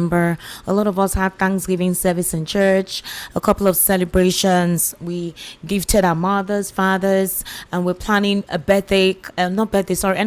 December. A lot of us had Thanksgiving service in church, a couple of celebrations. We gifted our mothers, fathers, and we're planning a end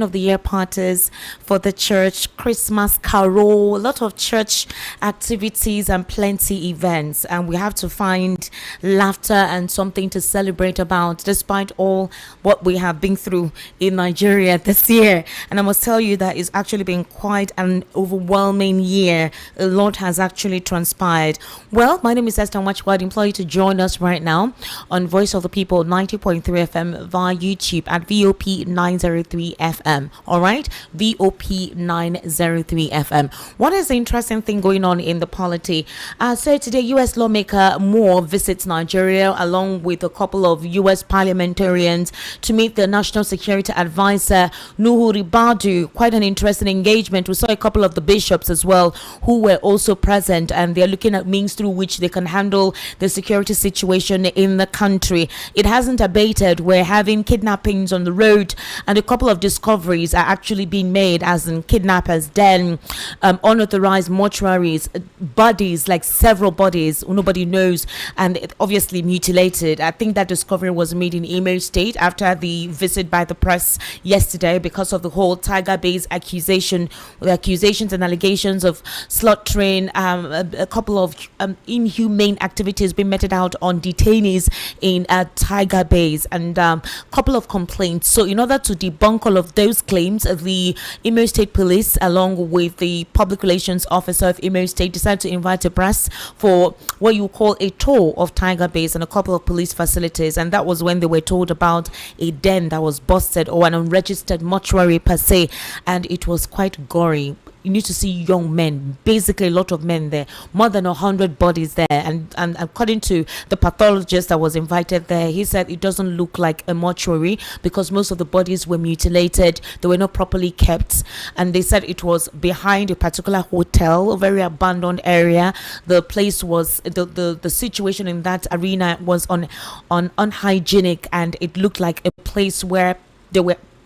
of the year parties for the church, Christmas carol, a lot of church activities and plenty events. And we have to find laughter and something to celebrate about, despite all what we have been through in Nigeria this year. And I must tell you that it's actually been quite an overwhelming year. A lot has actually transpired. Well, my name is Esther Wachwad, employed to join us right now on Voice of the People 90.3 FM via YouTube at VOP 903 FM. All right, VOP 903 FM. What is the interesting thing going on in the polity? So today, U.S. lawmaker Moore visits Nigeria along with a couple of U.S. parliamentarians to meet the National Security Advisor Nuhu Ribadu. Quite an interesting engagement. We saw a couple of the bishops as well who were also present, and they're looking at means through which they can handle the security situation in the country. It hasn't abated. We're having kidnappings on the road, and a couple of discoveries are actually being made, as in kidnappers, then unauthorized mortuaries, bodies, like several bodies nobody knows, and obviously mutilated. I think that discovery was made in Imo State after the visit by the press yesterday because of the whole Tiger Bay's accusations and allegations of slaughtering, a couple of inhumane activities being meted out on detainees in Tiger Bays, and a couple of complaints. So in order to debunk all of those claims, the Imo State Police, along with the public relations officer of Imo State, decided to invite the press for what you call a tour of Tiger Bays and a couple of police facilities. And that was when they were told about a den that was busted, or an unregistered mortuary per se, and it was quite gory. You need to see young men, basically a lot of men there, more than 100 bodies there. And according to the pathologist that was invited there, he said it doesn't look like a mortuary because most of the bodies were mutilated. They were not properly kept. And they said it was behind a particular hotel, a very abandoned area. The place was, the situation in that arena was unhygienic, and it looked like a place where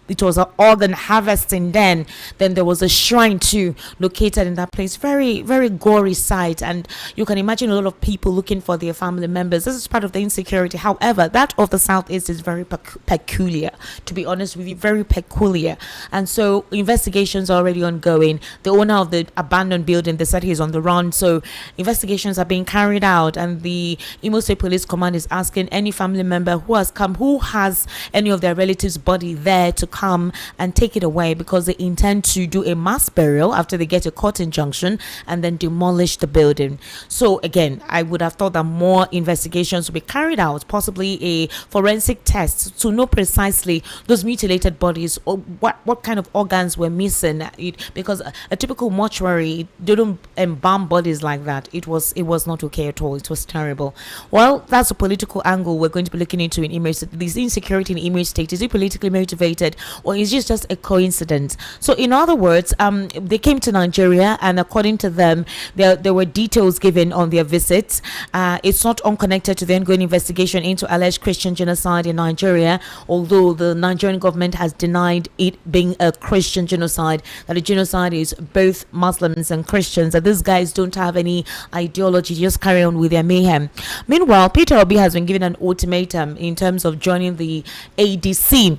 it was an organ harvesting den. Then there was a shrine too located in that place. Very, very gory sight, and you can imagine a lot of people looking for their family members. This is part of the insecurity. However, that of the Southeast is very peculiar, to be honest with you, very peculiar. And so investigations are already ongoing. The owner of the abandoned building, they said he's on the run, so investigations are being carried out, and the Imo State Police Command is asking any family member who has any of their relatives' body there to come and take it away, because they intend to do a mass burial after they get a court injunction and then demolish the building. So again, I would have thought that more investigations will be carried out, possibly a forensic test to know precisely those mutilated bodies, or what kind of organs were missing. Because a typical mortuary, they don't embalm bodies like that. It was not okay at all. It was terrible. Well, that's a political angle we're going to be looking into in Imo State. This insecurity in Imo State, is it politically motivated, or is it just a coincidence? So in other words, they came to Nigeria, and according to them, there were details given on their visit. It's not unconnected to the ongoing investigation into alleged Christian genocide in Nigeria, although the Nigerian government has denied it being a Christian genocide, that a genocide is both Muslims and Christians, that these guys don't have any ideology, just carry on with their mayhem. Meanwhile, Peter Obi has been given an ultimatum in terms of joining the ADC.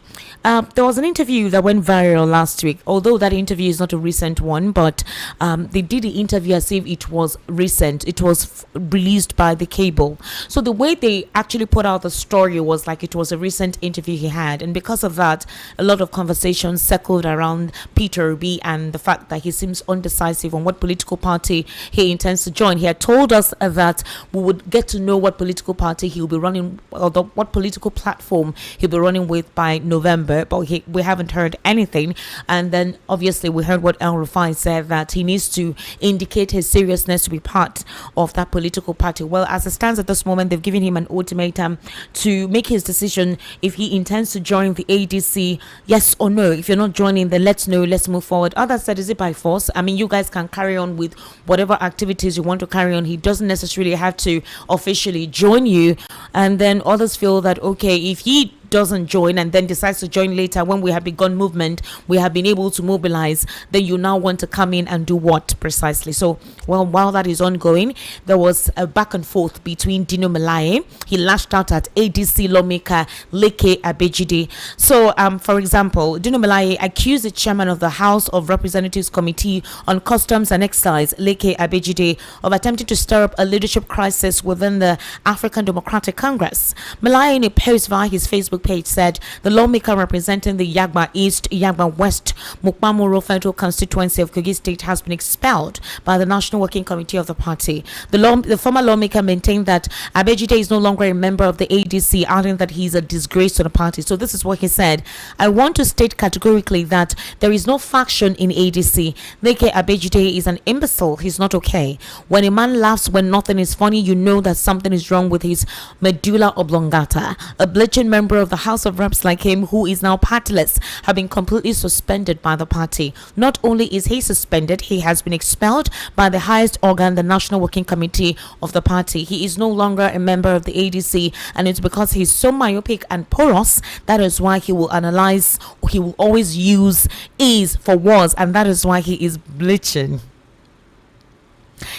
There was an interview that went viral last week, although that interview is not a recent one, but they did the interview as if it was recent. It was released by the cable. So the way they actually put out the story was like it was a recent interview he had, and because of that, a lot of conversations circled around Peter Obi and the fact that he seems undecisive on what political party he intends to join. He had told us that we would get to know what political party he'll be running, or what political platform he'll be running with by November, but we haven't heard anything. And then obviously we heard what El Rufai said, that he needs to indicate his seriousness to be part of that political party. Well, as it stands at this moment, they've given him an ultimatum to make his decision if he intends to join the ADC, yes or no. If you're not joining, then let's know, let's move forward. Others said, is it by force? I mean, you guys can carry on with whatever activities you want to carry on. He doesn't necessarily have to officially join you. And then others feel that, okay, if he doesn't join and then decides to join later when we have begun movement, we have been able to mobilize, then you now want to come in and do what precisely? So, well, while that is ongoing, there was a back and forth between Dino Melaye. He lashed out at ADC lawmaker Leke Abejide. So, for example, Dino Melaye accused the chairman of the House of Representatives Committee on Customs and Excise, Leke Abejide, of attempting to stir up a leadership crisis within the African Democratic Congress. Melaye, in a post via his Facebook page, said the lawmaker representing the Yagba East, Yagba West, Mukmamuro Federal Constituency of Kogi State has been expelled by the National Working Committee of the party. The former lawmaker maintained that Abejide is no longer a member of the ADC, adding that he is a disgrace to the party. So this is what he said: I want to state categorically that there is no faction in ADC. Leke Abejide is an imbecile. He's not okay. When a man laughs when nothing is funny, you know that something is wrong with his medulla oblongata. A bleaching member of the House of Reps like him, who is now partiless, have been completely suspended by the party. Not only is he suspended, he has been expelled by the highest organ, the National Working Committee of the party. He is no longer a member of the ADC, and it's because he's so myopic and porous that is why he will analyze, he will always use is for was, and that is why he is bleaching.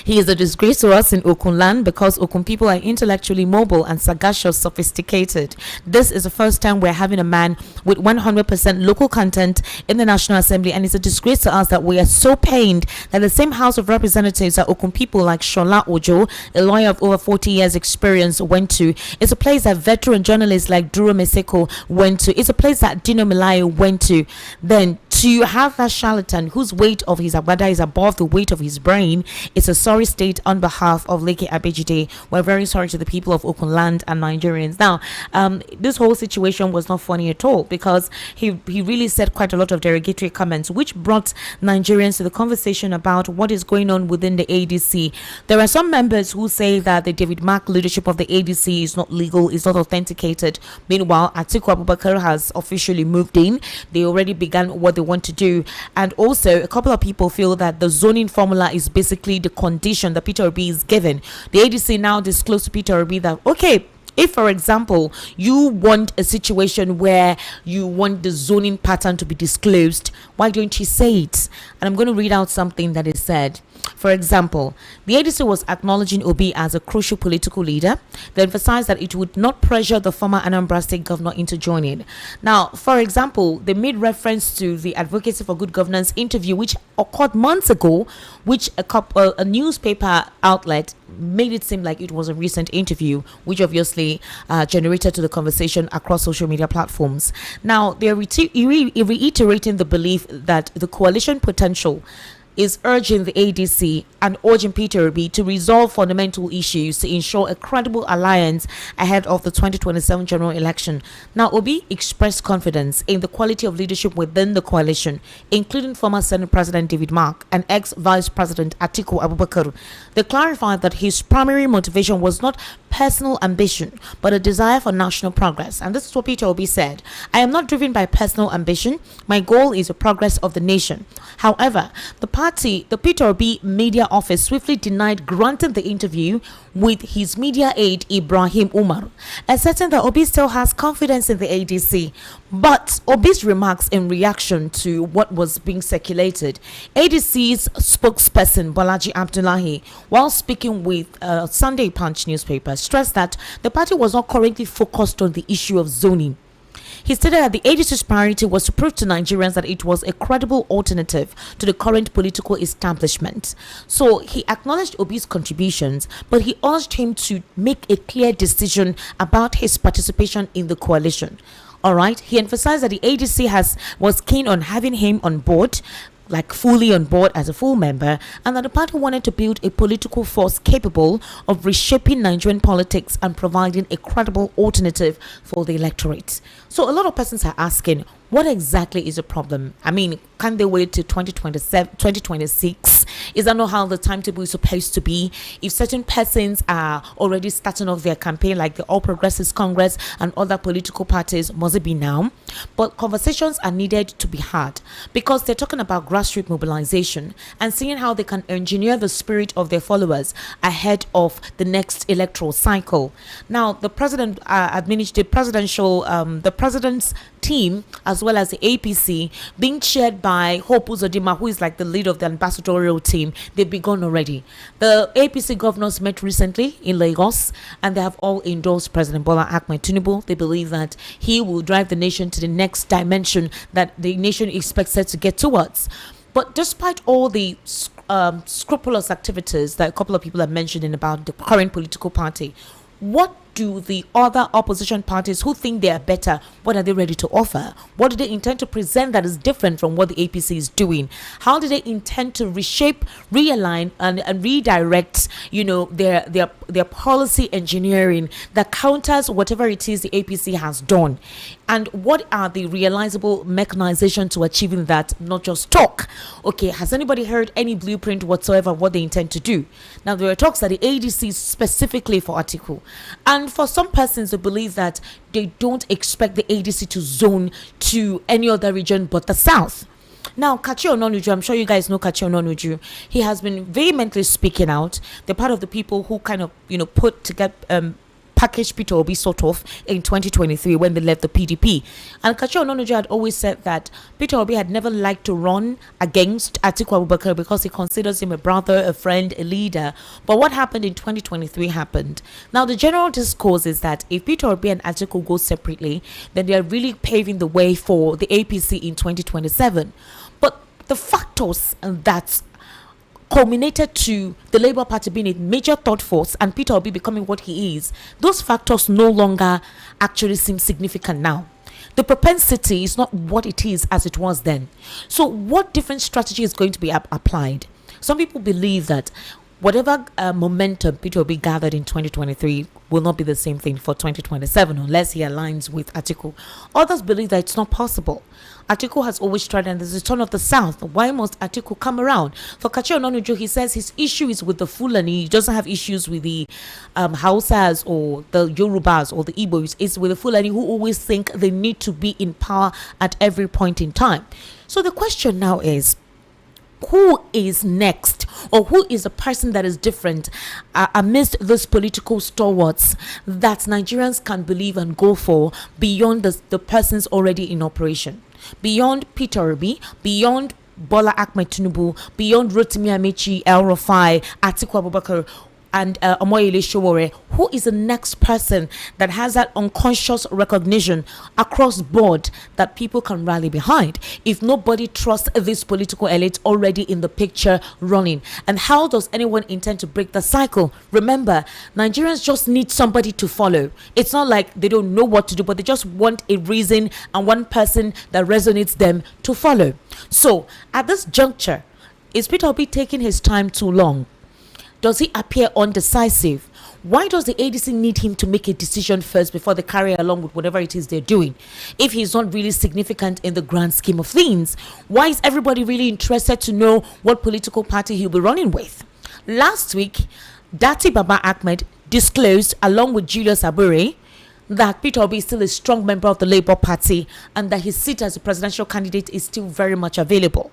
He is a disgrace to us in Okun land because Okun people are intellectually mobile and sagacious, sophisticated. This is the first time we're having a man with 100% local content in the National Assembly, and it's a disgrace to us that we are so pained that the same House of Representatives that Okun people like Shola Ojo, a lawyer of over 40 years experience, went to. It's a place that veteran journalists like Duro Meseko went to. It's a place that Dino Melaye went to. Then to have that charlatan whose weight of his agbada is above the weight of his brain, it's a sorry state on behalf of Leke Abejide. We're very sorry to the people of Okunland and Nigerians. Now, this whole situation was not funny at all because he really said quite a lot of derogatory comments, which brought Nigerians to the conversation about what is going on within the ADC. There are some members who say that the David Mark leadership of the ADC is not legal, is not authenticated. Meanwhile, Atiku Abubakar has officially moved in. They already began what they want to do. And also, a couple of people feel that the zoning formula is basically the condition that Peter Obi is given. The ADC now disclosed to Peter Obi that, okay, if, for example, you want a situation where you want the zoning pattern to be disclosed, why don't you say it? And I'm going to read out something that is said. For example, the ADC was acknowledging Obi as a crucial political leader. They emphasized that it would not pressure the former Anambra State governor into joining. Now, for example, they made reference to the Advocacy for Good Governance interview, which occurred months ago, which a newspaper outlet made it seem like it was a recent interview, which obviously generated to the conversation across social media platforms. Now, they're reiterating the belief that the coalition potential is urging the ADC and urging Peter Obi to resolve fundamental issues to ensure a credible alliance ahead of the 2027 general election. Now, Obi expressed confidence in the quality of leadership within the coalition, including former Senate President David Mark and ex-Vice President Atiku Abubakar. They clarified that his primary motivation was not personal ambition, but a desire for national progress. And this is what Peter Obi said: I am not driven by personal ambition. My goal is the progress of the nation. However, the Peter Obi media office swiftly denied granting the interview with his media aide Ibrahim Umar, asserting that Obi still has confidence in the ADC. But Obi's remarks in reaction to what was being circulated, ADC's spokesperson Bolaji Abdullahi, while speaking with Sunday Punch newspaper, stressed that the party was not currently focused on the issue of zoning. He stated that the ADC's priority was to prove to Nigerians that it was a credible alternative to the current political establishment. So he acknowledged Obi's contributions, but he urged him to make a clear decision about his participation in the coalition. All right. He emphasized that the ADC was keen on having him on board, like fully on board as a full member, and that the party wanted to build a political force capable of reshaping Nigerian politics and providing a credible alternative for the electorate. So a lot of persons are asking, what exactly is the problem? I mean, can they wait till 2026 Is that not how the timetable is supposed to be? If certain persons are already starting off their campaign, like the All Progressives Congress and other political parties, must it be now? But conversations are needed to be had, because they're talking about grassroots mobilization and seeing how they can engineer the spirit of their followers ahead of the next electoral cycle. Now, the president administered the president's team, as well as the APC, being chaired by Hope Uzodinma, who is like the lead of the ambassadorial team, they've begun already. The APC governors met recently in Lagos, and they have all endorsed President Bola Ahmed Tinubu. They believe that he will drive the nation to the next dimension that the nation expects it to get towards. But despite all the scrupulous activities that a couple of people have mentioned about the current political party, what do the other opposition parties who think they are better, what are they ready to offer? What do they intend to present that is different from what the APC is doing? How do they intend to reshape, realign, and redirect, their policy engineering that counters whatever it is the APC has done? And what are the realizable mechanization to achieving that, not just talk? Okay, has anybody heard any blueprint whatsoever what they intend to do? Now, there are talks that the ADC specifically for Atiku. And for some persons who believe that they don't expect the ADC to zone to any other region but the south. Now, Kachi Ononuju, I'm sure you guys know Kachi Ononuju. He has been vehemently speaking out. They're part of the people who kind of, put together, package Peter Obi sort of in 2023 when they left the PDP. And Kachi Ononuju had always said that Peter Obi had never liked to run against Atiku Abubakar because he considers him a brother, a friend, a leader. But what happened in 2023 happened. Now, the general discourse is that if Peter Obi and Atiku go separately, then they are really paving the way for the APC in 2027. But the factors that culminated to the Labour Party being a major thought force and Peter Obi becoming what he is, those factors no longer actually seem significant now. The propensity is not what it is as it was then. So what different strategy is going to be applied? Some people believe that whatever momentum Peter Obi gathered in 2023 will not be the same thing for 2027 unless he aligns with Atiku. Others believe that it's not possible. Atiku has always tried, and there's a turn of the south. Why must Atiku come around? For Kachi Ononuju, he says his issue is with the Fulani. He doesn't have issues with the Hausas or the Yorubas or the Igbos. It's with the Fulani who always think they need to be in power at every point in time. So the question now is, who is next, or who is the person that is different amidst those political stalwarts that Nigerians can believe and go for beyond the persons already in operation? Beyond Peter Obi, beyond Bola Ahmed Tinubu, beyond Rotimi Amechi, El Rufai, Atiku Abubakar, and Omoyele Sowore, who is the next person that has that unconscious recognition across board that people can rally behind if nobody trusts this political elite already in the picture running? And how does anyone intend to break the cycle? Remember, Nigerians just need somebody to follow. It's not like they don't know what to do, but they just want a reason and one person that resonates them to follow. So at this juncture, is Peter Obi taking his time too long? Does he appear undecisive? Why does the ADC need him to make a decision first before they carry along with whatever it is they're doing? If he's not really significant in the grand scheme of things, why is everybody really interested to know what political party he'll be running with? Last week, Dati Baba Ahmed disclosed, along with Julius Abure, that Peter Obi is still a strong member of the Labour Party and that his seat as a presidential candidate is still very much available.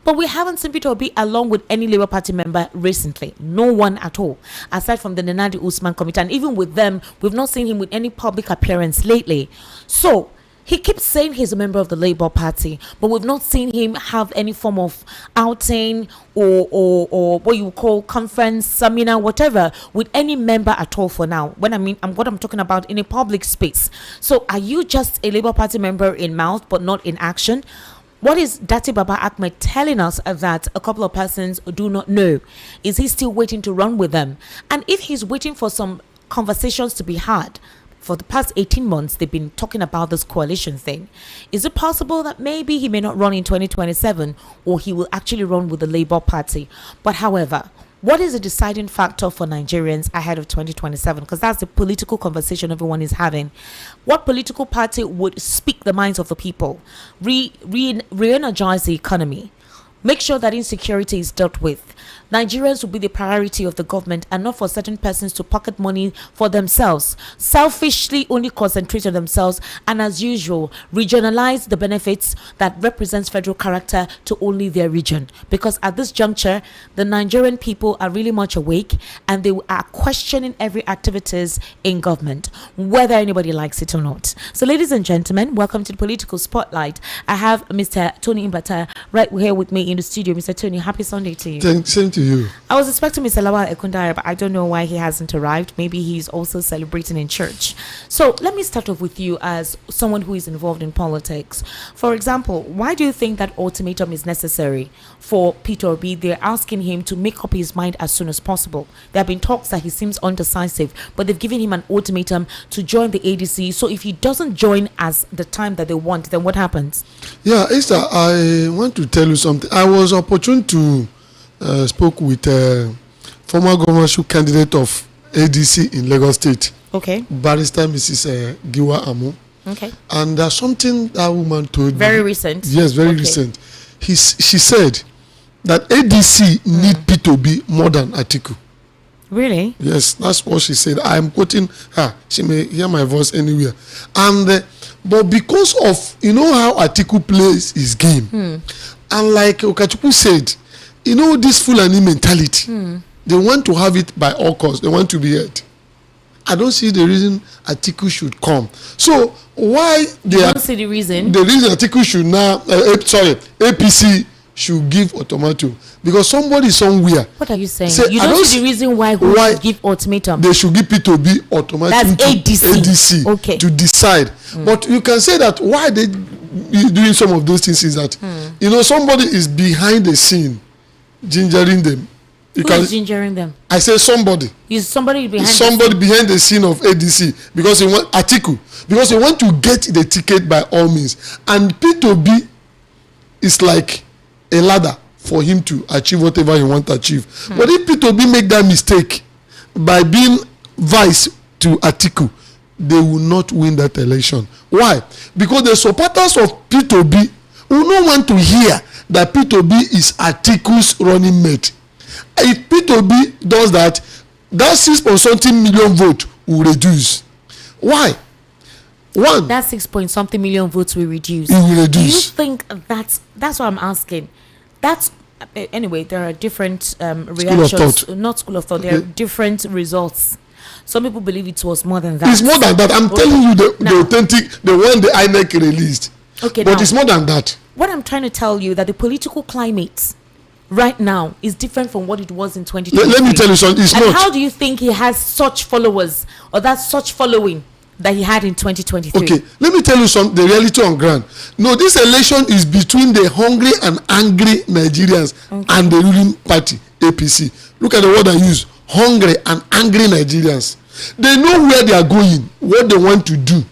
But we haven't seen Peter Obi along with any Labour Party member recently. No one at all, aside from the Nenadi Usman committee. And even with them, we've not seen him with any public appearance lately. So he keeps saying he's a member of the Labour Party, but we've not seen him have any form of outing or what you call conference, seminar, whatever, with any member at all for now. What I'm talking about in a public space. So are you just a Labour Party member in mouth but not in action? What is Dati Baba Ahmed telling us that a couple of persons do not know? Is he still waiting to run with them? And if he's waiting for some conversations to be had, for the past 18 months, they've been talking about this coalition thing. Is it possible that maybe he may not run in 2027 or he will actually run with the Labour Party? But however, what is the deciding factor for Nigerians ahead of 2027? Because that's the political conversation everyone is having. What political party would speak the minds of the people, re-energize the economy, make sure that insecurity is dealt with, Nigerians will be the priority of the government and not for certain persons to pocket money for themselves, selfishly only concentrate on themselves, and as usual, regionalize the benefits that represents federal character to only their region. Because at this juncture, the Nigerian people are really much awake and they are questioning every activities in government, whether anybody likes it or not. So, ladies and gentlemen, welcome to the Political Spotlight. I have Mr. Tony Imbecile right here with me in the studio. Mr. Tony, happy Sunday to you. Same to you. I was expecting Mr. Lawal Ekundaya, but I don't know why he hasn't arrived. Maybe he's also celebrating in church. So let me start off with you as someone who is involved in politics. For example, why do you think that ultimatum is necessary for Peter Obi? They're asking him to make up his mind as soon as possible. There have been talks that he seems undecisive, but they've given him an ultimatum to join the ADC. So if he doesn't join as the time that they want, then what happens? Yeah, Esther, I want to tell you something. I was opportune to spoke with former governorship candidate of ADC in Lagos State. Okay. Barrister Mrs. Giwa Amu. Okay. And there's something that woman told me. Very recent. Yes, very recent. She said that ADC need P2B more than Atiku. Really? Yes, that's what she said. I'm quoting her. She may hear my voice anywhere. And but because of how Atiku plays his game, and like Okachukwu said, this Fulani mentality, they want to have it by all costs. They want to be heard. I don't see the reason Atiku should come. So why they don't see the reason? The reason Atiku should now, APC should give ultimatum because somebody somewhere. What are you saying? You don't see the reason why should give ultimatum. They should give P2B ultimatum. That's ADC. Okay. To decide. But you can say that why they doing some of those things is that somebody is behind the scene, gingering them. Who is gingering them? I say somebody. Is somebody behind? Behind the scene of ADC because he want Atiku because he want to get the ticket by all means, and P2B is like a ladder for him to achieve whatever he want to achieve. But if P2B make that mistake by being vice to Atiku, they will not win that election. Why? Because the supporters of P2B will not want to hear that P2B is Atiku's running mate. If P2B does that 6.something million vote will reduce. Why? One. That 6-point-something million votes will reduce. It will reduce. Do you think that's what I'm asking? That's anyway. There are different reactions. Not school of thought. There are different results. Some people believe it was more than that. It's more than that. I'm telling you the authentic, the one the INEC released. Okay, but it's more than that. What I'm trying to tell you that the political climate right now is different from what it was in 2020. Let me tell you something. It's not. How do you think he has such followers or that such following that he had in 2023? Okay, let me tell you the reality on ground. No, this election is between the hungry and angry Nigerians and the ruling party, APC. Look at the word I use, hungry and angry Nigerians. They know where they are going, what they want to do,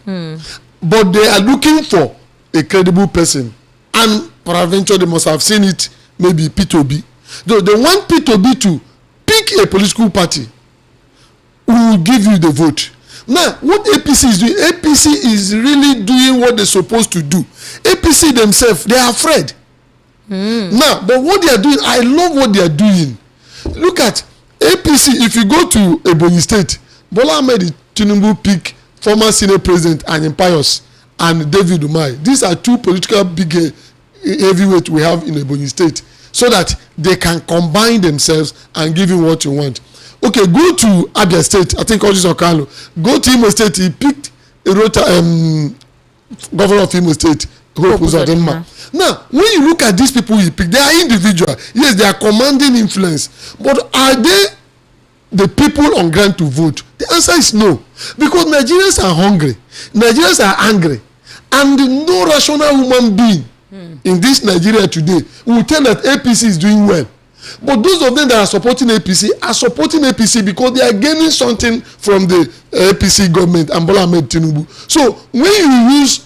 but they are looking for a credible person. And peradventure, they must have seen it, maybe P2B. They want P2B to pick a political party who will give you the vote. Now, what APC is doing, APC is really doing what they're supposed to do. APC themselves, they are afraid. Now, but what they are doing, I love what they are doing. Look at APC, if you go to Ebonyi State, Bola Ahmed Tinubu pick former Senate President and Impious and David Umai. These are two political big heavyweights we have in Ebonyi State so that they can combine themselves and give you what you want. Okay, go to Abia State. I think Otis Okalo. Go to Imo State. He picked governor of Imo State. Now, when you look at these people he picked, they are individual. Yes, they are commanding influence. But are they the people on ground to vote? The answer is no. Because Nigerians are hungry. Nigerians are angry. And no rational human being in this Nigeria today will tell that APC is doing well. But those of them that are supporting APC are supporting APC because they are gaining something from the APC government and Bola Ahmed Tinubu. So when you use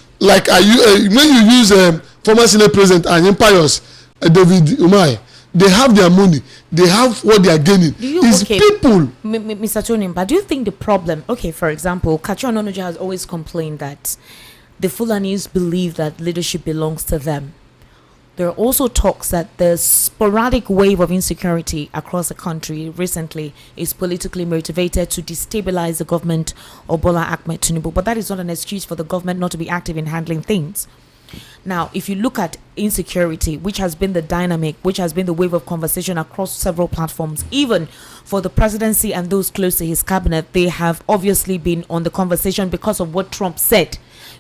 former Senate President and Impious David Umai, they have their money, they have what they are gaining. People. Mr. Tony, but do you think the problem? Okay, for example, Kachu Ononuja has always complained that the Fulanis believe that leadership belongs to them. There are also talks that the sporadic wave of insecurity across the country recently is politically motivated to destabilize the government of Bola Ahmed Tinubu. But that is not an excuse for the government not to be active in handling things. Now, if you look at insecurity, which has been the dynamic, which has been the wave of conversation across several platforms, even for the presidency and those close to his cabinet, they have obviously been on the conversation because of what Trump said.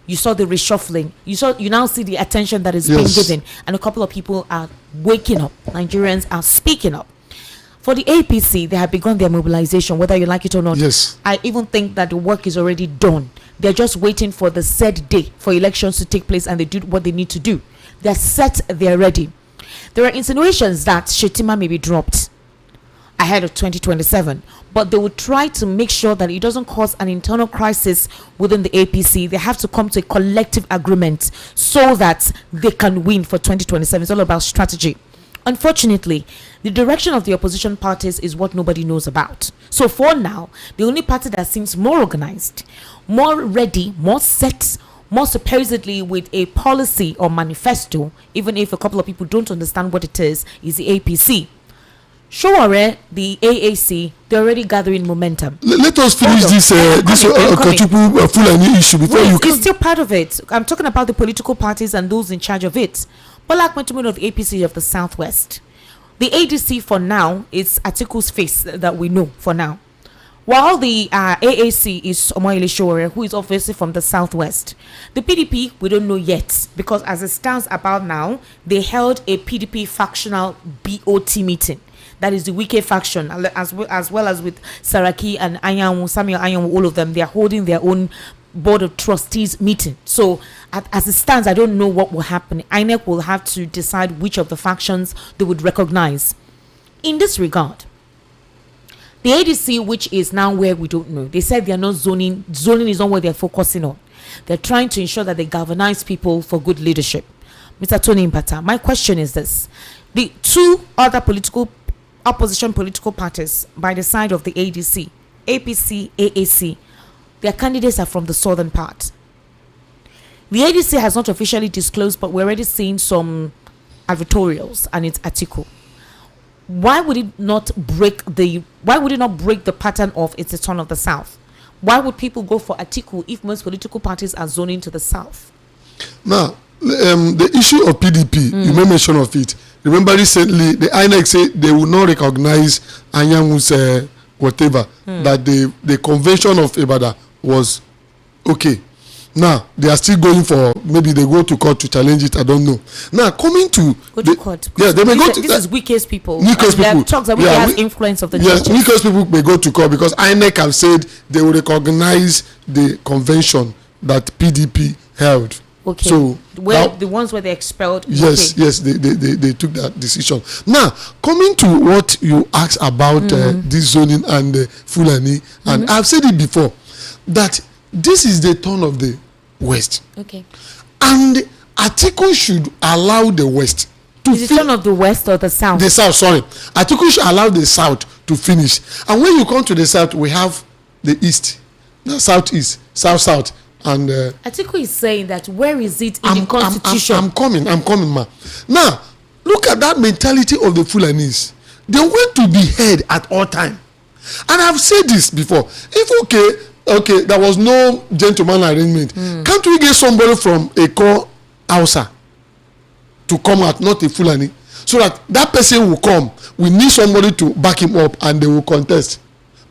You saw the reshuffling. You now see the attention that is being given, and a couple of people are waking up. Nigerians are speaking up. For the APC, they have begun their mobilization, whether you like it or not. Yes. I even think that the work is already done. They're just waiting for the said day for elections to take place, and they do what they need to do. They're set, they're ready. There are insinuations that Shetima may be dropped ahead of 2027, but they will try to make sure that it doesn't cause an internal crisis within the APC. They have to come to a collective agreement so that they can win for 2027. It's all about strategy. Unfortunately, the direction of the opposition parties is what nobody knows about. So for now, the only party that seems more organized, more ready, more set, more supposedly with a policy or manifesto, even if a couple of people don't understand what it is the APC. Showore, the AAC, they're already gathering momentum. Let us finish this Okachukwu Fulani issue before you come. It's still part of it. I'm talking about the political parties and those in charge of it. Bola Ahmed Tinubu of the APC of the Southwest. The ADC for now is Atiku's face that we know for now. While the AAC is Omoyele Showore, who is obviously from the Southwest. The PDP, we don't know yet, because as it stands about now, they held a PDP factional BOT meeting. That is the Wike faction, as well as with Saraki and Samuel Anyanwu, all of them. They are holding their own board of trustees meeting. So as it stands, I don't know what will happen. INEC will have to decide which of the factions they would recognize. In this regard, the ADC, which is now where we don't know, they said they are not zoning. Zoning is not what they're focusing on. They're trying to ensure that they galvanize people for good leadership. Mr. Tony Mbata, my question is this. The two other opposition political parties by the side of the ADC, APC, AAC, their candidates are from the southern part. The ADC has not officially disclosed, but we're already seeing some advertorials and its article. Why would it not break the pattern of it's a turn of the south? Why would people go for article if most political parties are zoning to the south? Now, the issue of PDP, you made mention of it. Remember recently, the INEC said they will not recognize Anyanwu's whatever, that the convention of Ibadan was okay. Now, they are still going for, maybe they go to court to challenge it, I don't know. Now, coming to... Go to court. Yeah, they may go to... This is Wike's people. Wike's people. There are talks that Wike has influence of the Yes, judges. Wike's people may go to court because INEC have said they will recognize the convention that PDP held. Okay. So the ones where they expelled. Yes, okay. yes, they took that decision. Now, coming to what you asked about this zoning and Fulani, and I've said it before that this is the turn of the West. Okay. And Atiku should allow the West to finish. Is it turn of the West or the South? The South, sorry. Atiku should allow the South to finish. And when you come to the South, we have the East, the Southeast, South. And Atiku is saying that where is it in the constitution? I'm coming, ma. Now, look at that mentality of the Fulanis. They want to be heard at all time. And I've said this before. If okay, there was no gentleman arrangement. Can't we get somebody from a core Hausa to come out, not a Fulani, so that person will come? We need somebody to back him up, and they will contest.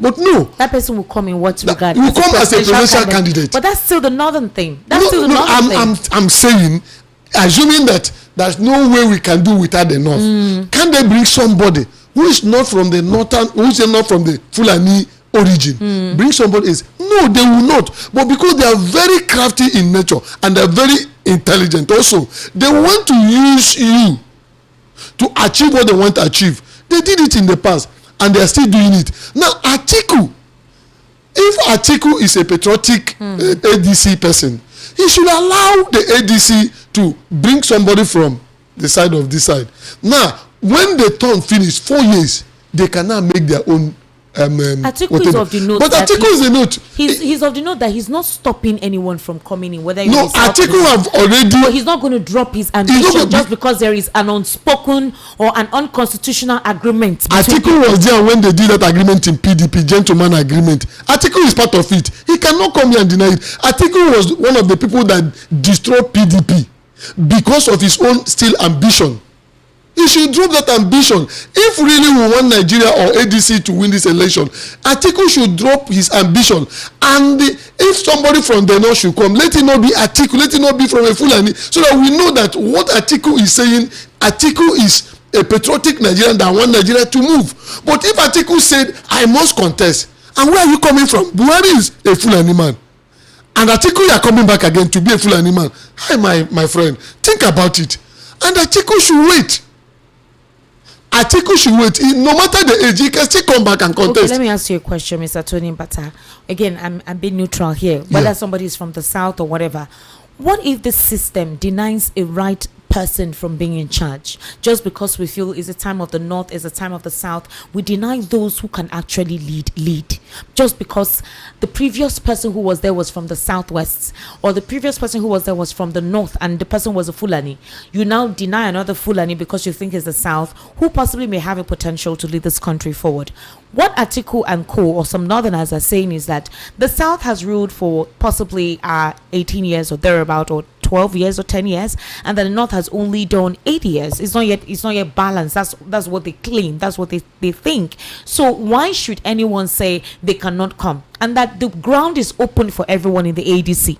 But no, that person will come in what regard? Will come as a presidential candidate. But that's still the northern thing. I'm saying, assuming that there's no way we can do without the north. Can they bring somebody who is not from the northern, who is not from the Fulani origin? Bring somebody else? No, they will not. But because they are very crafty in nature and they're very intelligent also, they want to use you to achieve what they want to achieve. They did it in the past. And they are still doing it. Now, Atiku, if Atiku is a patriotic ADC person, he should allow the ADC to bring somebody from the side of this side. Now, when the term finish 4 years, they can now make their own Atiku is of the note. But Atiku is the note. He's of the note that he's not stopping anyone from coming in. Whether no, Atiku have already. But he's not going to drop his ambition just because there is an unspoken or an unconstitutional agreement. Atiku was there when they did that agreement in PDP, gentleman agreement. Atiku is part of it. He cannot come here and deny it. Atiku was one of the people that destroyed PDP because of his own still ambition. He should drop that ambition. If really we want Nigeria or ADC to win this election, Atiku should drop his ambition. And if somebody from the north should come, let it not be Atiku, let it not be from a Fulani, so that we know that what Atiku is saying, Atiku is a patriotic Nigerian that want Nigeria to move. But if Atiku said, I must contest, and where are you coming from? Buhari is a Fulani man. And Atiku, you are coming back again to be a Fulani man. Hi, my friend, think about it. And Atiku should wait. Atiku should wait. No matter the age, he can still come back and contest. Okay, let me ask you a question, Mr. Tony Bata. Again, I'm being neutral here. Whether somebody is from the south or whatever. What if the system denies a right person from being in charge just because we feel it's a time of the north, it's a time of the south? We deny those who can actually lead just because the previous person who was there was from the southwest, or the previous person who was there was from the north and the person was a Fulani. You now deny another Fulani because you think is the south, who possibly may have a potential to lead this country forward. What Atiku and co or some northerners are saying is that the south has ruled for possibly 18 years or thereabout, or 12 years or 10 years, and the north has only done 8 years. It's not yet balanced. That's what they claim, that's what they think. So why should anyone say they cannot come, and that the ground is open for everyone in the ADC,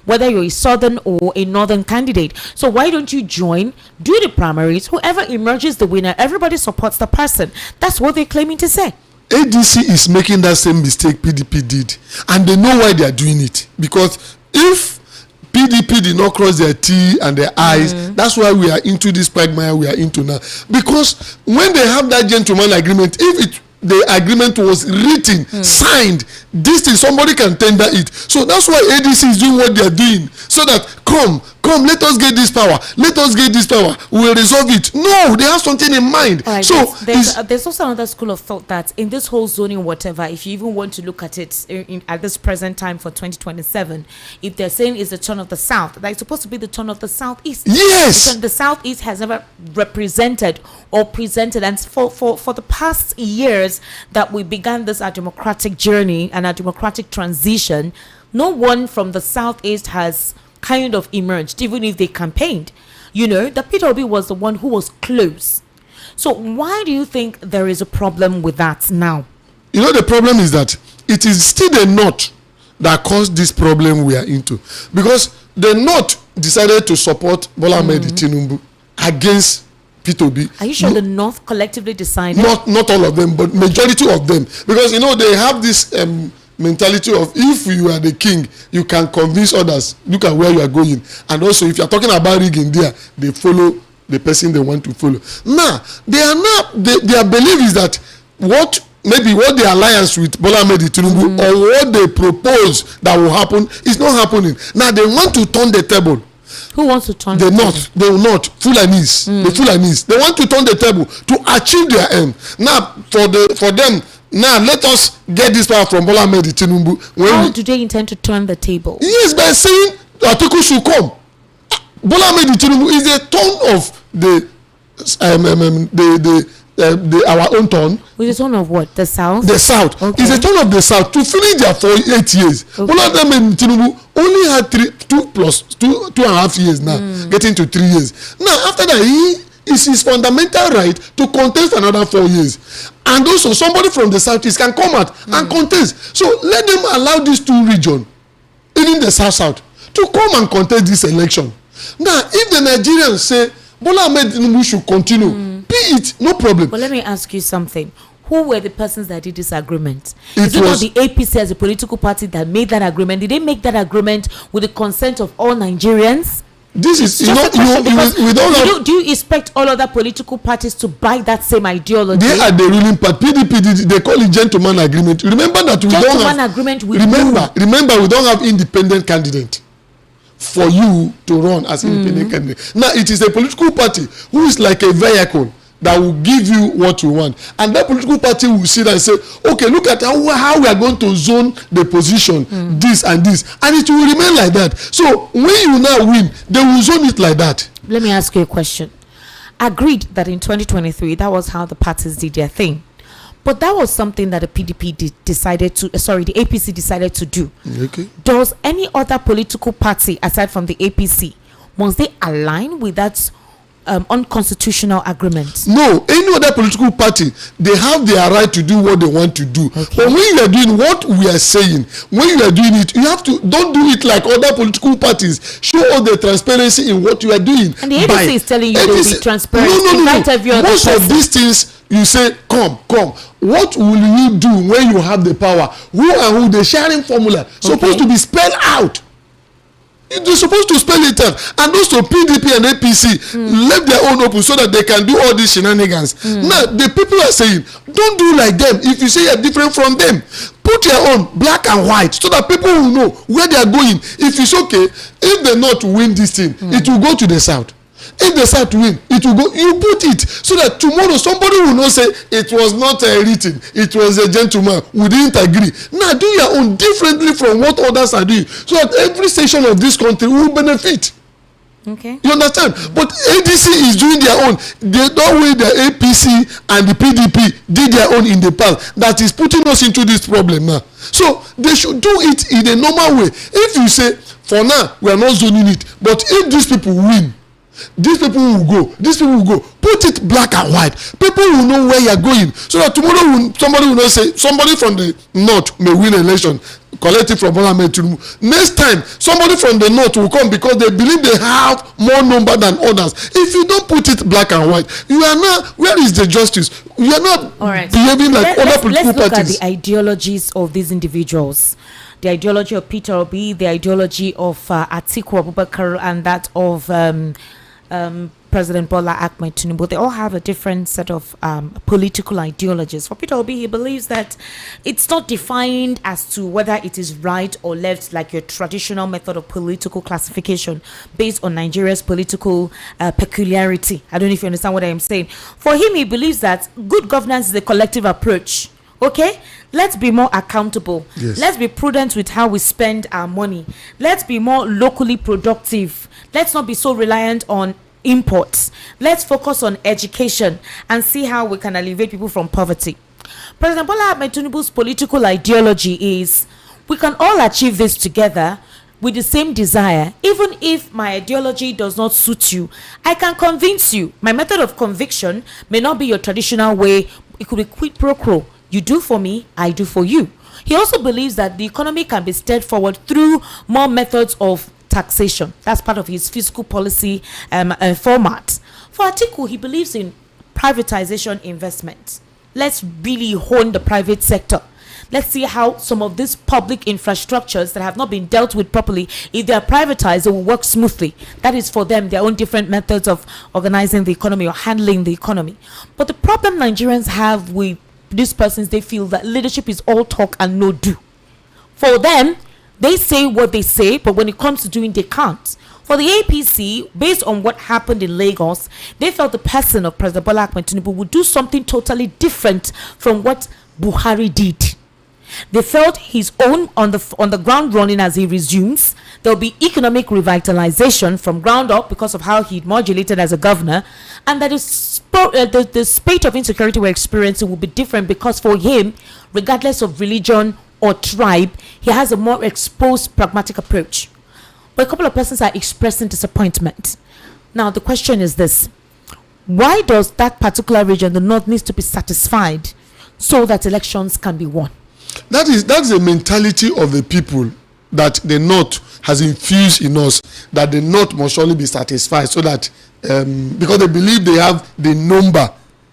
whether you're a southern or a northern candidate? So why don't you join, do the primaries, whoever emerges the winner, everybody supports the person. That's what they're claiming to say. ADC is making that same mistake PDP did, and they know why they are doing it. Because if PDP did not cross their T and their I's, that's why we are into this quagmire we are into now. Because when they have that gentleman agreement, if the agreement was written, signed, this thing, somebody can tender it. So that's why ADC is doing what they are doing, so that come, let us get this power, we will resolve it. No, they have something in mind. Right, so there's also another school of thought that in this whole zoning whatever, if you even want to look at it at this present time for 2027, if they're saying it's the turn of the south, that it's supposed to be the turn of the southeast. Yes, because the southeast has never represented or presented, and for the past years that we began this our democratic journey and our democratic transition, no one from the southeast has kind of emerged, even if they campaigned. You know, that Peter Obi was the one who was close. So why do you think there is a problem with that now? You know, the problem is that it is still the north that caused this problem we are into, because the north decided to support Bola Ahmed Tinubu against Peter Obi. Are you sure the north collectively decided? Not all of them, but majority of them, because you know they have this mentality of, if you are the king, you can convince others. Look at where you are going. And also, if you are talking about rigging there, they follow the person they want to follow. Now, their belief is that what the alliance with Bola Ahmed Tinubu or what they propose that will happen is not happening. Now they want to turn the table. Who wants to turn the north? They will not. Fulanis. The Fulanis. They want to turn the table to achieve their aim. Now, for them. Now let us get this power from Bola Ahmed Tinubu. How do they intend to turn the table? Yes, by saying Atiku should come. Bola Ahmed Tinubu is a turn of our own turn. With a turn of what? The south? The south. Okay. It's a turn of the south to finish their 8 years. Okay. Bola Ahmed Tinubu only had 2.5 years now, getting to 3 years. Now after that, it's his fundamental right to contest another 4 years. And also somebody from the southeast can come out and contest. So let them allow these two regions, even the south, to come and contest this election. Now, if the Nigerians say Bola Ahmed Tinubu should continue, be it, no problem. But let me ask you something. Who were the persons that did this agreement? Is it not the APC as a political party that made that agreement? Did they make that agreement with the consent of all Nigerians? This is, do you expect all other political parties to buy that same ideology? They are the ruling party. PDP, they call it gentleman agreement. Remember that we don't have agreement with remember we don't have independent candidate for you to run as independent candidate. Now it is a political party who is like a vehicle that will give you what you want, and that political party will sit and say, okay, look at how we are going to zone the position, this and this, and it will remain like that. So when you now win, they will zone it like that. Let me ask you a question. Agreed that in 2023 that was how the parties did their thing, but that was something that the PDP the APC decided to do. Okay. Does any other political party aside from the APC, must they align with that unconstitutional agreement? No, any other political party, they have their right to do what they want to do. Okay. But when you are doing what we are saying, when you are doing it, you have to don't do it like other political parties. Show all the transparency in what you are doing. And the ADC is telling you they will be transparent. No. Most of these things, you say, come. What will you do when you have the power? Who and who? The sharing formula supposed to be spelled out. They're supposed to spell it out, and also PDP and APC left their own open so that they can do all these shenanigans. Now the people are saying, don't do like them. If you say you're different from them, put your own black and white so that people will know where they are going. If it's okay, if the North win this thing, it will go to the South. If the South win, it will go. You put it so that tomorrow somebody will not say it was not written, it was a gentleman, we didn't agree. Now do your own differently from what others are doing, so that every section of this country will benefit. Okay. You understand? But ADC is doing their own. They don't way the APC and the PDP did their own in the past. That is putting us into this problem now. So they should do it in a normal way. If you say, for now, we are not zoning it, but if these people win, these people will go, these people will go. Put it black and white. People will know where you are going, so that tomorrow somebody will not say, somebody from the North may win election, collect it from Parliament. Next time, somebody from the North will come because they believe they have more number than others. If you don't put it black and white, you are not, where is the justice? You are not behaving like other political parties. Let's look at the ideologies of these individuals. The ideology of Peter Obi, the ideology of Atiku Abubakar, and that of President Bola Ahmed Tinubu. They all have a different set of political ideologies. For Peter Obi, he believes that it's not defined as to whether it is right or left, like your traditional method of political classification based on Nigeria's political peculiarity. I don't know if you understand what I am saying. For him, he believes that good governance is a collective approach. Okay, let's be more accountable. Yes. Let's be prudent with how we spend our money. Let's be more locally productive. Let's not be so reliant on imports. Let's focus on education and see how we can alleviate people from poverty. President Bola Ahmed Tinubu's political ideology is, we can all achieve this together with the same desire. Even if my ideology does not suit you, I can convince you. My method of conviction may not be your traditional way. It could be quid pro quo. You do for me, I do for you. He also believes that the economy can be steered forward through more methods of taxation. That's part of his fiscal policy format. For Atiku, he believes in privatization investment. Let's really hone the private sector. Let's see how some of these public infrastructures that have not been dealt with properly, if they are privatized, it will work smoothly. That is for them, their own different methods of organizing the economy or handling the economy. But the problem Nigerians have with these persons, they feel that leadership is all talk and no do. For them, they say what they say, but when it comes to doing, they can't. For the APC, based on what happened in Lagos, they felt the person of President Bola Ahmed Tinubu would do something totally different from what Buhari did. They felt his own on the ground running as he resumes. There will be economic revitalization from ground up because of how he modulated as a governor, and that the spate of insecurity we're experiencing will be different because for him, regardless of religion or tribe, he has a more exposed, pragmatic approach. But a couple of persons are expressing disappointment. Now the question is this: why does that particular region, the North, needs to be satisfied so that elections can be won? That's the mentality of the people that the North has infused in us, that the North must surely be satisfied so that because they believe they have the number.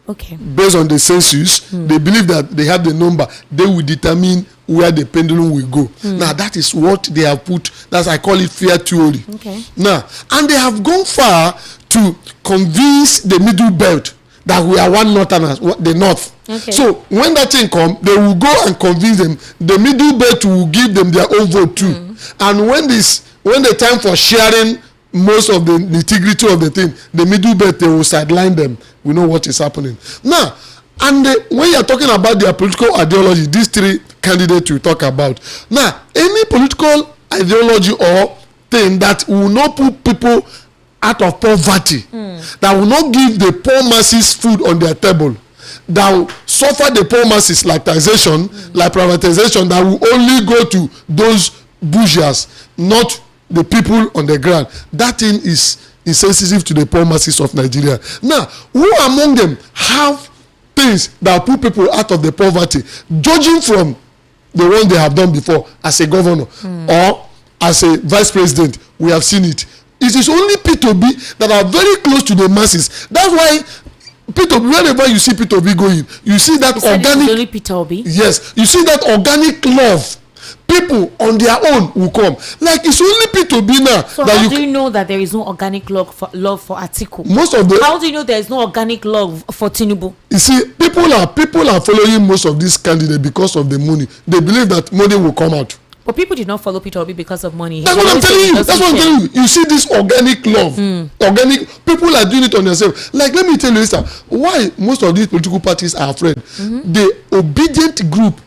Okay. Based on the census, they believe that they have the number. They will determine where the pendulum will go. Now that is what they have put. That's, I call it fear theory. Okay. Now, and they have gone far to convince the middle belt that we are one Northerners, the North. Okay. So when that thing comes, they will go and convince them. The middle belt will give them their own vote too. And when the time for sharing most of the integrity of the thing. The middle belt, they will sideline them. We know what is happening now. And when you are talking about their political ideology, these three candidates you talk about now, any political ideology or thing that will not put people out of poverty, that will not give the poor masses food on their table, that will suffer the poor masses like taxation, like privatization, that will only go to those bourgeois, not the people on the ground. That thing is insensitive to the poor masses of Nigeria. Now, who among them have things that put people out of the poverty, judging from the one they have done before as a governor or as a vice president? We have seen it. It is only P2B that are very close to the masses. That's why P2B, wherever you see P2B going, you see that organic. Only P2B? Yes, you see that organic love. People on their own will come. Like it's only P2B now. So how do you know that there is no organic love for Atiku? Most of the. How do you know there is no organic love for Tinubu? You see, people are following most of these candidates because of the money. They believe that money will come out. But people did not follow Peter Obi because of money. That's what I'm telling you. That's what I'm telling you. You see this organic love. Organic. People are doing it on themselves. Like, let me tell you this. Why most of these political parties are afraid. The obedient group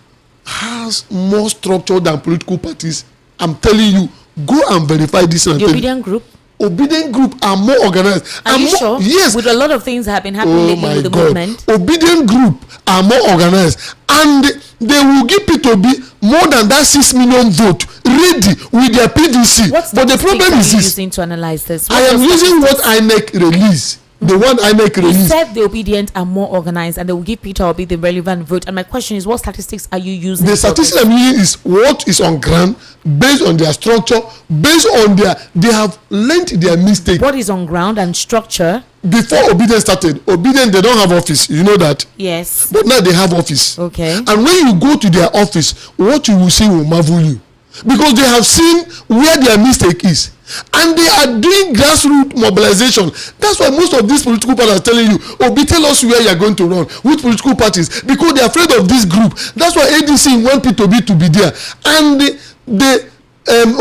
has more structure than political parties. I'm telling you. Go and verify this. The obedient group? Obedient group are more organized. Are you sure? Yes. With a lot of things that have been happening lately with the movement. Obedient group are more organized, and they will give P2B more than that 6 million vote ready with their PVC. But the problem is this. Using to analyze this? I am using what INEC release. The one INEC release. You said the obedient are more organized and they will give Peter Obi the relevant vote. And my question is, what statistics are you using? The statistics I'm using is what is on ground, based on their structure, based on they have learned their mistake. What is on ground and structure? Before obedient started, obedient, they don't have office. You know that? Yes. But now they have office. Okay. And when you go to their office, what you will see will marvel you. Because they have seen where their mistake is. And they are doing grassroots mobilization. That's why most of these political parties are telling you, Obi, tell us where you are going to run, which political parties, because they are afraid of this group. That's why ADC want P2B to be there. And the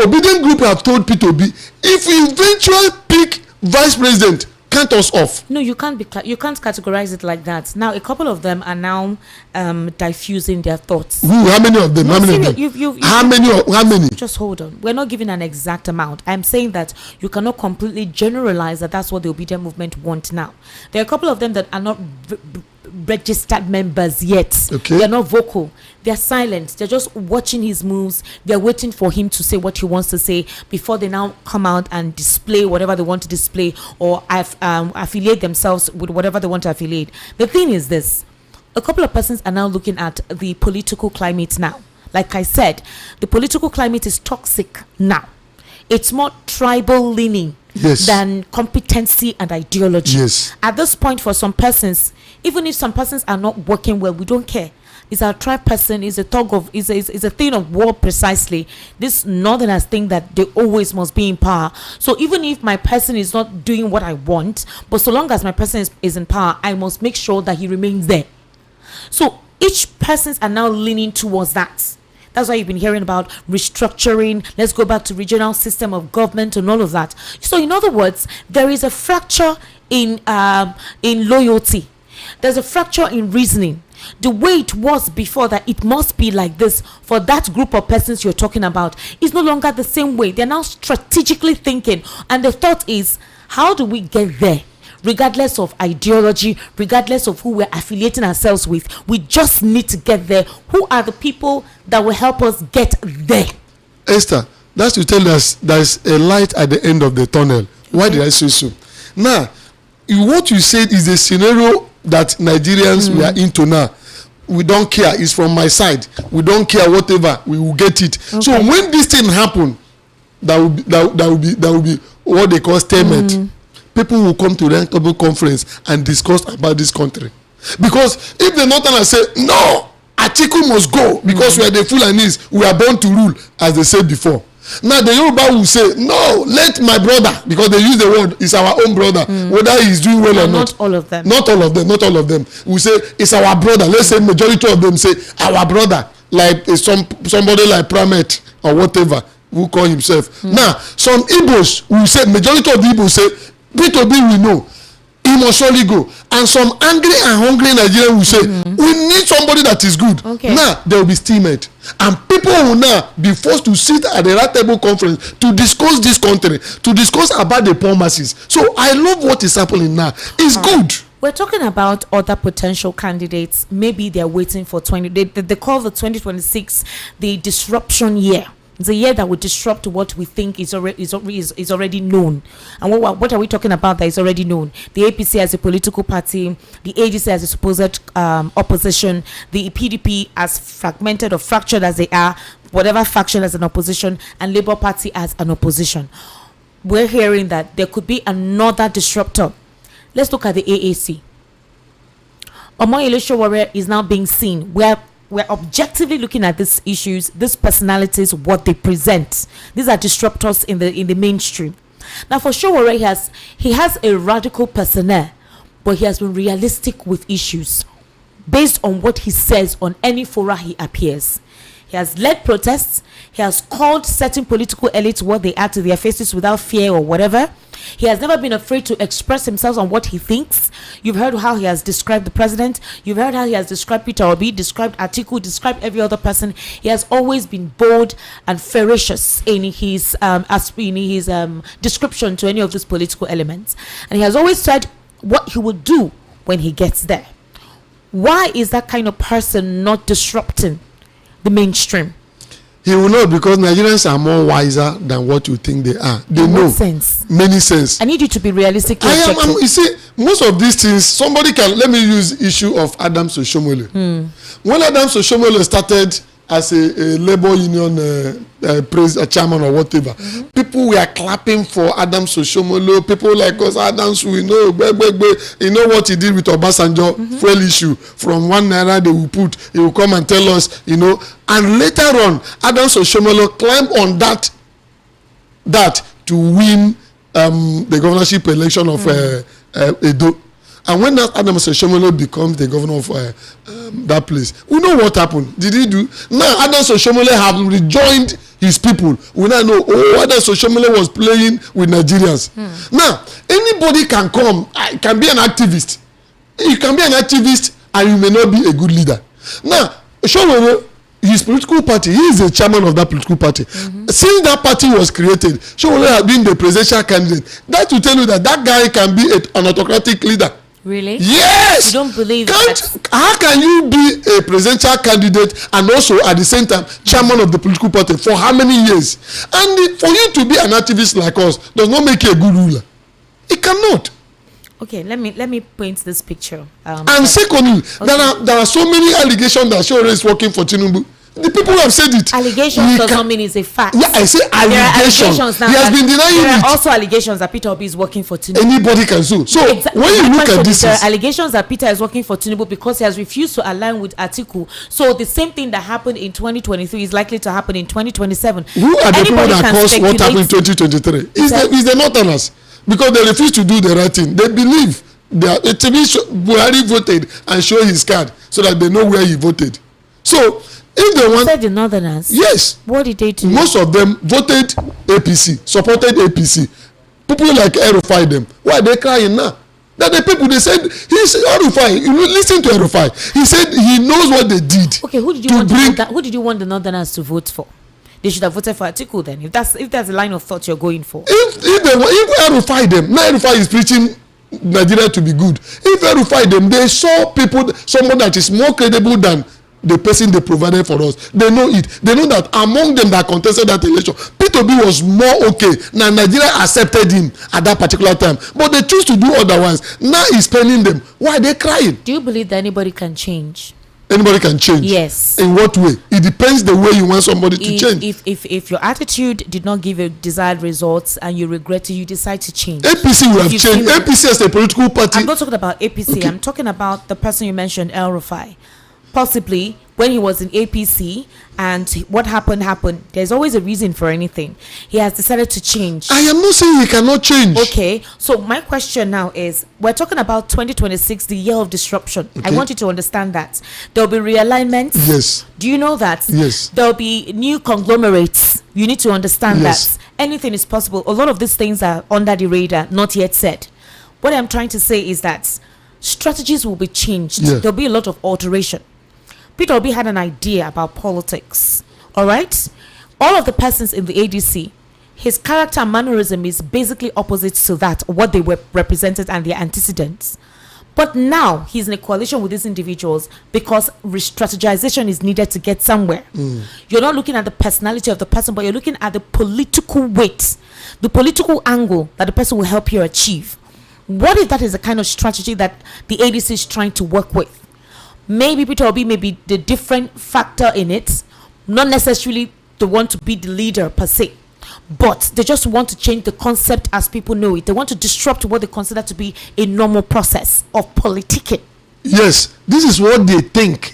obedient group have told P2B, if we eventually pick vice president, count us off. No, you can't categorize it like that. Now, a couple of them are now diffusing their thoughts. How many of them? No, how many of them? How many? Just hold on. We're not giving an exact amount. I'm saying that you cannot completely generalize that that's what the obedient movement want now. There are a couple of them that are not registered members yet. Okay. They're not vocal. They're silent. They're just watching his moves. They're waiting for him to say what he wants to say before they now come out and display whatever they want to display or affiliate themselves with whatever they want to affiliate. The thing is this. A couple of persons are now looking at the political climate now. Like I said, the political climate is toxic now. It's more tribal leaning than competency and ideology. Yes. At this point, for some persons, even if some persons are not working well, we don't care. It's our tribe person, is a thug of, is a thing of war precisely. This northerners think that they always must be in power. So even if my person is not doing what I want, but so long as my person is in power, I must make sure that he remains there. So each persons are now leaning towards that. That's why you've been hearing about restructuring. Let's go back to regional system of government and all of that. So in other words, there is a fracture in loyalty. There's a fracture in reasoning. The way it was before, that it must be like this for that group of persons you're talking about, is no longer the same way. They're now strategically thinking, and the thought is, how do we get there? Regardless of ideology, regardless of who we're affiliating ourselves with, we just need to get there. Who are the people that will help us get there? Esther, that's to tell us there's a light at the end of the tunnel. Why did I say so? Now, what you said is the scenario that Nigerians we are into now. We don't care. It's from my side. We don't care whatever. We will get it. Okay. So when this thing happen, that will be what they call statement. People will come to the Roundtable Conference and discuss about this country. Because if the Northerners say, no, Atiku must go because we are the Fulanis, we are born to rule, as they said before. Now the Yoruba will say, no, let my brother, because they use the word, it's our own brother, whether he's doing well or not. Not all of them. Not all of them, not all of them. We say, it's our brother. Let's say majority of them say, our brother, like somebody like Pramet or whatever. who call himself. Now, some Igbos will say, majority of the Igbos say, P2B we know, he must surely go. And some angry and hungry Nigerians will say, we need somebody that is good. Okay. Now, there will be stalemate. And people will now be forced to sit at the right table conference to discuss this country, to discuss about the poor masses. So I love what is happening now. It's good. We're talking about other potential candidates. Maybe they're waiting for they call the 2026 the disruption year. It's a year that will disrupt what we think is already known. And what are we talking about that is already known? The APC as a political party, the ADC as a supposed opposition, the PDP as fragmented or fractured as they are, whatever faction as an opposition, and Labour Party as an opposition. We're hearing that there could be another disruptor. Let's look at the AAC. Omoyele Sowore is now being seen. We're objectively looking at these issues, these personalities, what they present. These are disruptors in the mainstream. Now, for Sowore, he has a radical personnel, but he has been realistic with issues based on what he says on any fora he appears. He has led protests. He has called certain political elites what they are to their faces without fear or whatever. He has never been afraid to express himself on what he thinks. You've heard how he has described the president. You've heard how he has described Peter Obi, described Atiku, described every other person. He has always been bold and ferocious in his description to any of these political elements. And he has always said what he would do when he gets there. Why is that kind of person not disrupting the mainstream? He will not, because Nigerians are more wiser than what you think they are. They know. What sense? Many sense. I need you to be realistic. You see, most of these things, somebody can, let me use the issue of Adams Oshomole. When Adams Oshomole started as a labor union chairman or whatever, people were clapping for Adams Oshomole. People like us, Adams, we know, you know what he did with Obasanjo, fuel issue. From 1 naira they will put, he will come and tell us, you know. And later on, Adams Oshomole climbed on that to win the governorship election of Edo. And when Adams Oshomole becomes the governor of that place, we know what happened. Did he do? Now Adams Oshomole have rejoined his people. We now know, Adams Oshomole was playing with Nigerians. Now, anybody can come, can be an activist. You can be an activist and you may not be a good leader. Now, Oshomole, his political party, he is the chairman of that political party. Since that party was created, Sowore has been the presidential candidate. That will tell you that guy can be an autocratic leader. Really? Yes. You don't believe that? How can you be a presidential candidate and also at the same time chairman of the political party for how many years? And for you to be an activist like us does not make you a good ruler. It cannot. Okay, let me paint this picture. And secondly, there are so many allegations that Sowore is working for Tinubu. The people who have said it. Allegations does not mean it's a fact. Yeah, I say allegations. He has been denying it. There are also allegations that Peter Obi is working for Tinubu. Anybody can sue. So when you look at this, there are allegations that Peter is working for Tinubu because he has refused to align with Atiku. So the same thing that happened in 2023 is likely to happen in 2027. Who are the people that caused what happened in 2023? Is the Northerners, because they refuse to do the right thing. They believe that Buhari voted and show his card so that they know where he voted. So if they want, said the Northerners. Yes. What did they do? Most of them voted APC, supported APC. People like El-Rufai them. Why are they crying now? That the people, they said, El-Rufai, listen to El-Rufai. He said he knows what they did. Okay, who did you want the Northerners to vote for? They should have voted for Atiku then, if that's the line of thought you're going for. If El-Rufai them, now El-Rufai is preaching Nigeria to be good. If El-Rufai them, they saw someone that is more credible than the person they provided for us. They know it. They know that among them that contested that election, P2B was more okay. Now Nigeria accepted him at that particular time, but they choose to do otherwise. Now he's penning them. Why are they crying? Do you believe that anybody can change? Anybody can change. Yes. In what way? It depends the way you want somebody to change. If your attitude did not give you desired results and you regret it, you decide to change. APC will have changed. APC as a political party. I'm not talking about APC. Okay. I'm talking about the person you mentioned, El-Rufai. Possibly when he was in APC and what happened. There's always a reason for anything. He has decided to change. I am not saying he cannot change. Okay, so my question now is, we're talking about 2026, the year of disruption. I want you to understand that there'll be realignments. Yes. Do you know that? Yes. There'll be new conglomerates. You need to understand Yes. that anything is possible. A lot of these things are under the radar, not yet said. What I'm trying to say is that strategies will be changed. Yeah. There'll be a lot of alteration. Peter Obi had an idea about politics. All right? All of the persons in the ADC, his character and mannerism is basically opposite to that, what they were represented and their antecedents. But now he's in a coalition with these individuals because re-strategization is needed to get somewhere. You're not looking at the personality of the person, but you're looking at the political weight, the political angle that the person will help you achieve. What if that is the kind of strategy that the ADC is trying to work with? Maybe Peter Obi may be the different factor in it, not necessarily the one to be the leader per se, but they just want to change the concept as people know it. They want to disrupt what they consider to be a normal process of politicking. Yes, this is what they think.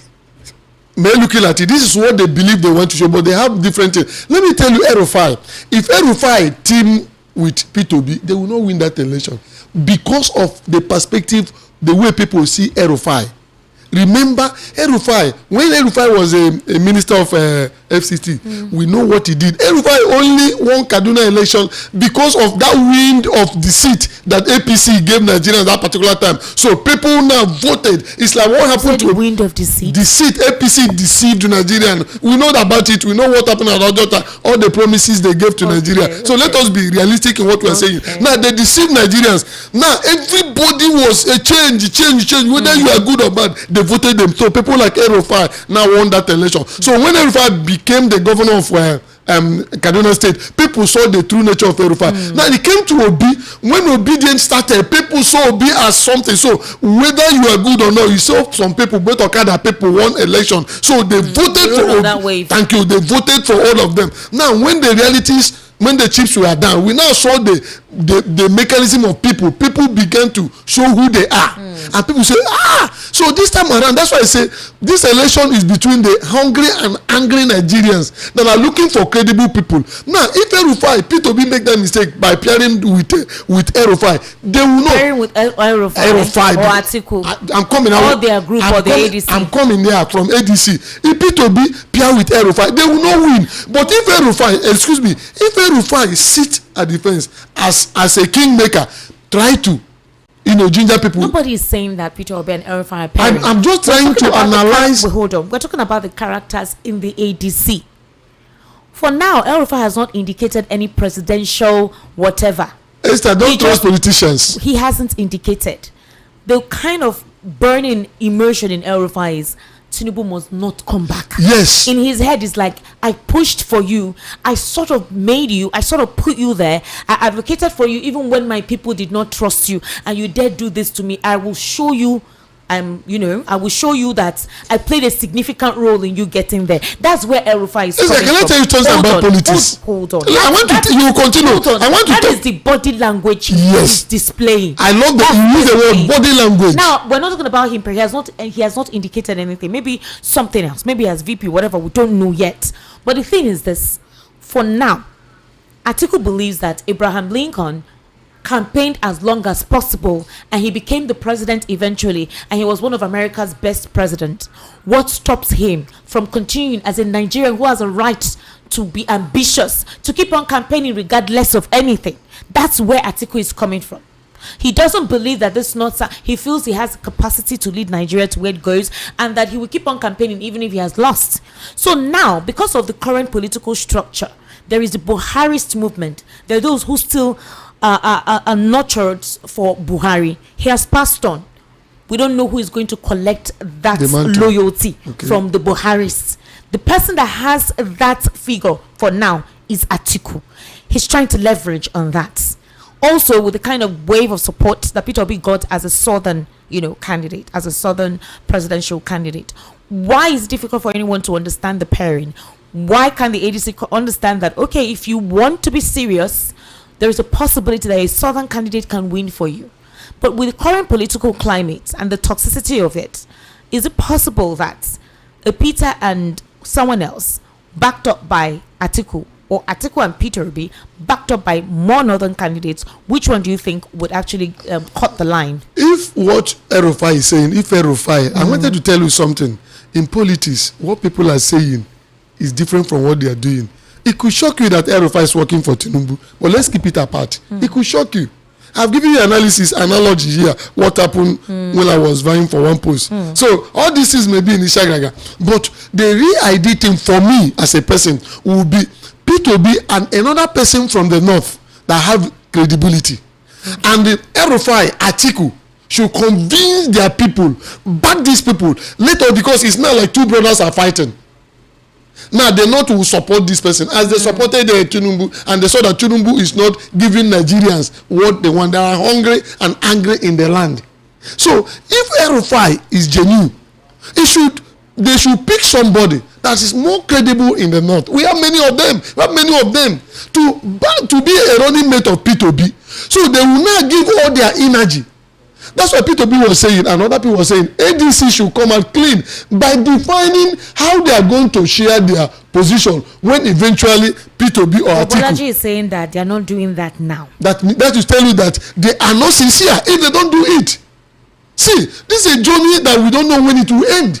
May looking at it, this is what they believe they want to show, but they have different things. Let me tell you, Erufai, if Erufai team with Peter Obi, they will not win that election because of the perspective, the way people see Erufai. Remember, Erufai, when Erufai was a minister of FCT, we know what he did. Erufai only won Kaduna election because of that wind of deceit that APC gave Nigerians that particular time. So people now voted. It's like what happened to the wind of deceit. Deceit. APC deceived Nigerians. We know about it. We know what happened at Ojota. All the promises they gave to Nigeria. So let us be realistic in what we are saying. Now they deceived Nigerians. Now everybody was a change. Whether you are good or bad, they voted them. So people like Erufai now won that election. So when Erufai became the governor of Kaduna State, people saw the true nature of Erufai. Now it came to Obi. When obedience started, people saw Obi as something. So whether you are good or not, you saw some people, both Okada people won election. So they voted for Obi. Thank you. They voted for all of them. Now when the realities, when the chips were down, we now saw the mechanism of people. People began to show who they are. And people say, so this time around, that's why I say this election is between the hungry and angry Nigerians that are looking for credible people. Now, if Erufai, Peter Obi make that mistake by pairing with Erufai, they will know. Pairing with Erufai or Atiku. I'm coming out. Or their group or the ADC. I'm coming there from ADC. If Peter Obi pair with Erufai, they will not win. But if Erufai sit at the fence as a kingmaker, try to ginger people. Nobody is saying that Peter Obi and Erufai are pairing. I'm just trying to analyze. Hold on. We're talking about the characters in the ADC. For now, Erufai has not indicated any presidential whatever. Esther, don't trust politicians. He hasn't indicated. The kind of burning immersion in Erufai is Tinubu must not come back. Yes. In his head, it's like, I pushed for you. I sort of made you. I sort of put you there. I advocated for you even when my people did not trust you. And you dare do this to me. I will show you. I will show you that I played a significant role in you getting there. That's where Erufai is coming from. Can I tell you something about politics? Hold on. I want to. You will continue. I want to. That is the body language he's displaying. I love that you use the word body language. Now we're not talking about him. He has not indicated anything. Maybe something else. Maybe as VP, whatever. We don't know yet. But the thing is this: for now, Atiku believes that Abraham Lincoln campaigned as long as possible and he became the president eventually, and he was one of America's best presidents. What stops him from continuing as a Nigerian who has a right to be ambitious, to keep on campaigning regardless of anything? That's where Atiku is coming from. He doesn't believe that this not. He feels he has the capacity to lead Nigeria to where it goes, and that he will keep on campaigning even if he has lost. So now, because of the current political structure, there is the Buharist movement. There are those who still are nurtured for Buhari. He has passed on. We don't know who is going to collect that loyalty from the Buharists. The person that has that figure for now is Atiku. He's trying to leverage on that. Also, with the kind of wave of support that Peter Obi got as a southern, candidate, as a southern presidential candidate. Why is it difficult for anyone to understand the pairing? Why can the ADC understand that, okay, if you want to be serious, there is a possibility that a southern candidate can win for you? But with the current political climate and the toxicity of it, is it possible that a Peter and someone else backed up by Atiku, or Atiku and Peter Obi backed up by more northern candidates, which one do you think would actually cut the line? If what Erufai is saying, I wanted to tell you something. In politics, what people are saying is different from what they are doing. It could shock you that Erufai is working for Tinubu, but let's keep it apart. It could shock you. I've given you analogy here, what happened when I was vying for one post. So all these things may be in Ishagaga, but the real ID thing for me as a person will be P2B and another person from the north that have credibility. And the Erufai, Atiku, should convince their people, back these people later, because it's not like two brothers are fighting. Now the north will support this person as they supported Tinubu, and they saw that Tinubu is not giving Nigerians what they want. They are hungry and angry in the land. So if Erufai is genuine, they should pick somebody that is more credible in the north. We have many of them. To be a running mate of P2B. So they will not give all their energy. That's what P2B was saying, and other people were saying ADC should come out clean by defining how they are going to share their position when eventually P2B or Atiku. Bolaji is saying that they are not doing that now. That is tell you that they are not sincere if they don't do it. See, this is a journey that we don't know when it will end.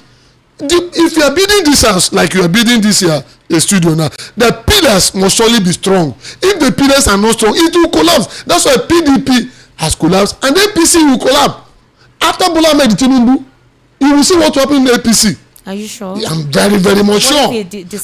If you are building this house like you are building this here, a studio now, the pillars must surely be strong. If the pillars are not strong, it will collapse. That's why PDP has collapsed and APC will collapse. After Bola Ahmed Tinubu, you will see what will happen in APC. Are you sure? I'm very, very much sure.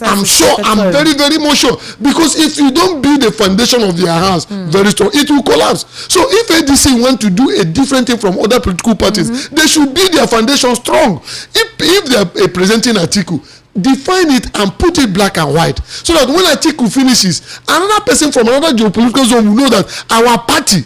I'm sure. I'm very, very much sure. Because if you don't build the foundation of their house very strong, it will collapse. So if ADC want to do a different thing from other political parties, they should build their foundation strong. If they are presenting Atiku, define it and put it black and white, so that when Atiku finishes, another person from another geopolitical zone will know that our party,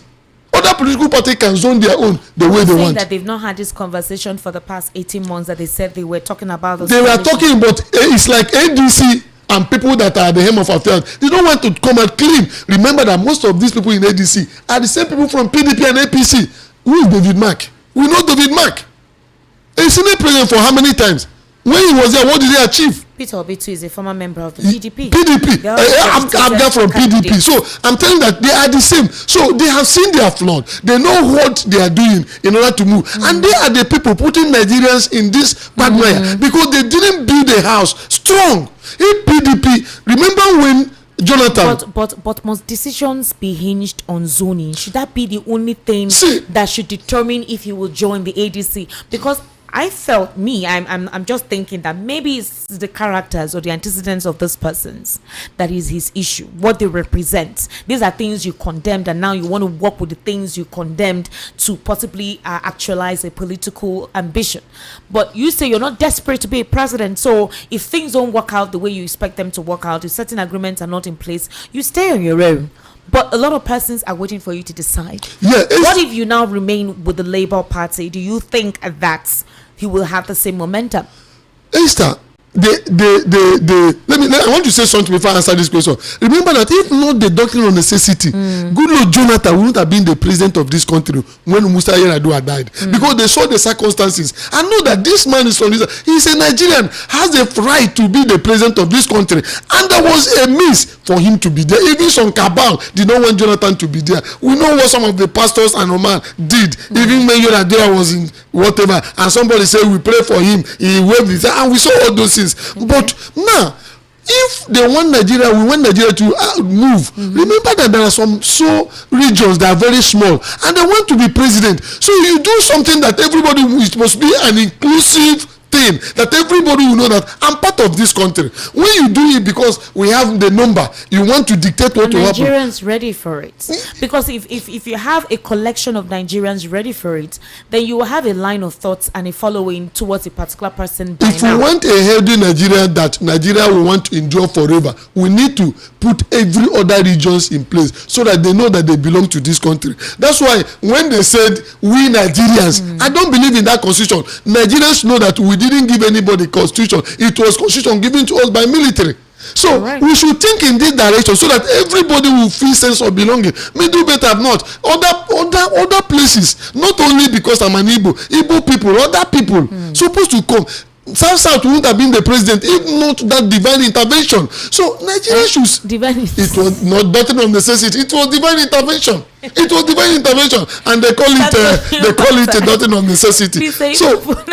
other political party, can zone their own the way they want. That they've not had this conversation for the past 18 months that they said they were talking about. They were talking, but it's like ADC and people that are at the helm of affairs. They don't want to come out clean. Remember that most of these people in ADC are the same people from PDP and APC. Who is David Mark? We know David Mark. A Senate president for how many times? When he was there, what did he achieve? Peter Obi too is a former member of the PDP. I'm there from PDP. So I'm telling that they are the same. So they have seen their flood. They know what they are doing in order to move. And they are the people putting Nigerians in this bad mire because they didn't build a house strong. In PDP, remember when Jonathan. But must decisions be hinged on zoning? Should that be the only thing that should determine if you will join the ADC? Because I felt I'm just thinking that maybe it's the characters or the antecedents of these persons that is his issue, what they represent. These are things you condemned, and now you want to work with the things you condemned to possibly actualize a political ambition. But you say you're not desperate to be a president, so if things don't work out the way you expect them to work out, if certain agreements are not in place, you stay on your own. But a lot of persons are waiting for you to decide. Yeah, what if you now remain with the Labour Party? Do you think that he will have the same momentum? Esther, I want to say something before I answer this question. Remember that if not the doctrine of necessity, good Lord Jonathan wouldn't have been the president of this country when Musa Yar'Adua died, because they saw the circumstances and know that this man is from this. He's a Nigerian, has a right to be the president of this country, and there was a miss for him to be there. Even some cabal did not want Jonathan to be there. We know what some of the pastors and Oman did. Even when Yar'Adua was in whatever, and somebody said we pray for him, he waved his hand, and we saw all those things. But now, if they want Nigeria, we want Nigeria to move. Remember that there are some regions that are very small and they want to be president. So you do something that everybody, it must be an inclusive thing, that everybody will know that I'm part of this country. When you do it because we have the number, you want to dictate what will happen. Nigerians ready for it, because if you have a collection of Nigerians ready for it, then you will have a line of thoughts and a following towards a particular person. If we want a healthy Nigeria that Nigeria will want to endure forever, we need to put every other regions in place so that they know that they belong to this country. That's why when they said we Nigerians, I don't believe in that constitution. Nigerians know that we didn't give anybody constitution. It was constitution given to us by military. So we should think in this direction so that everybody will feel sense of belonging. Me do better not. Other places, not only because I'm an Igbo people, other people supposed to come. South wouldn't have been the president if not that divine intervention. So Nigeria should. Divine. It was not doctrine of necessity. It was divine intervention. It was divine intervention, and they call it a doctrine of necessity. So it was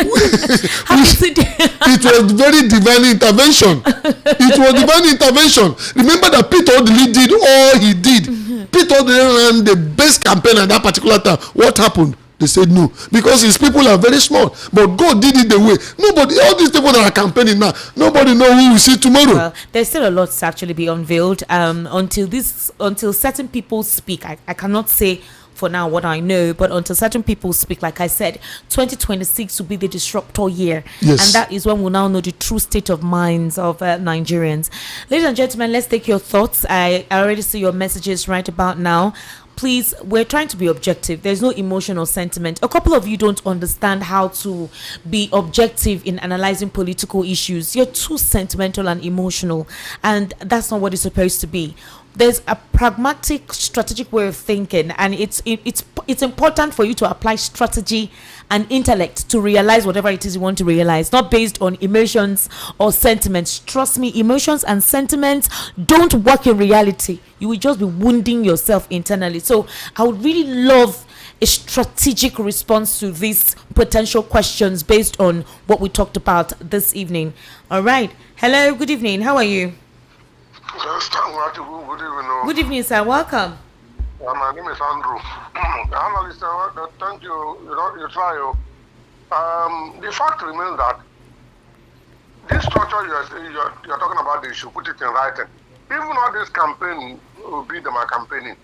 very divine intervention. It was divine intervention. Remember that Peter Odili did all he did. Peter Odili ran the best campaign at that particular time. What happened? They said no, because his people are very small. But God did it the way. Nobody, all these people that are campaigning now, nobody know who we see tomorrow. Well, there's still a lot to actually be unveiled. Until certain people speak, I cannot say for now what I know, but until certain people speak, like I said, 2026 will be the disruptor year. Yes. And that is when we'll now know the true state of minds of Nigerians. Ladies and gentlemen, let's take your thoughts. I already see your messages right about now. Please, we're trying to be objective. There's no emotional sentiment. A couple of you don't understand how to be objective in analyzing political issues. You're too sentimental and emotional, and that's not what it's supposed to be. There's a pragmatic, strategic way of thinking, and it's important for you to apply strategy and intellect to realize whatever it is you want to realize, not based on emotions or sentiments. Trust me, emotions and sentiments don't work in reality. You will just be wounding yourself internally. So I would really love a strategic response to these potential questions based on what we talked about this evening. All right. Hello, good evening. How are you? Good evening, sir. Welcome. My name is Andrew. Analyst, thank you. You try. The fact remains that this structure you're talking about, they should put it in writing. Even though this campaign will be my campaigning,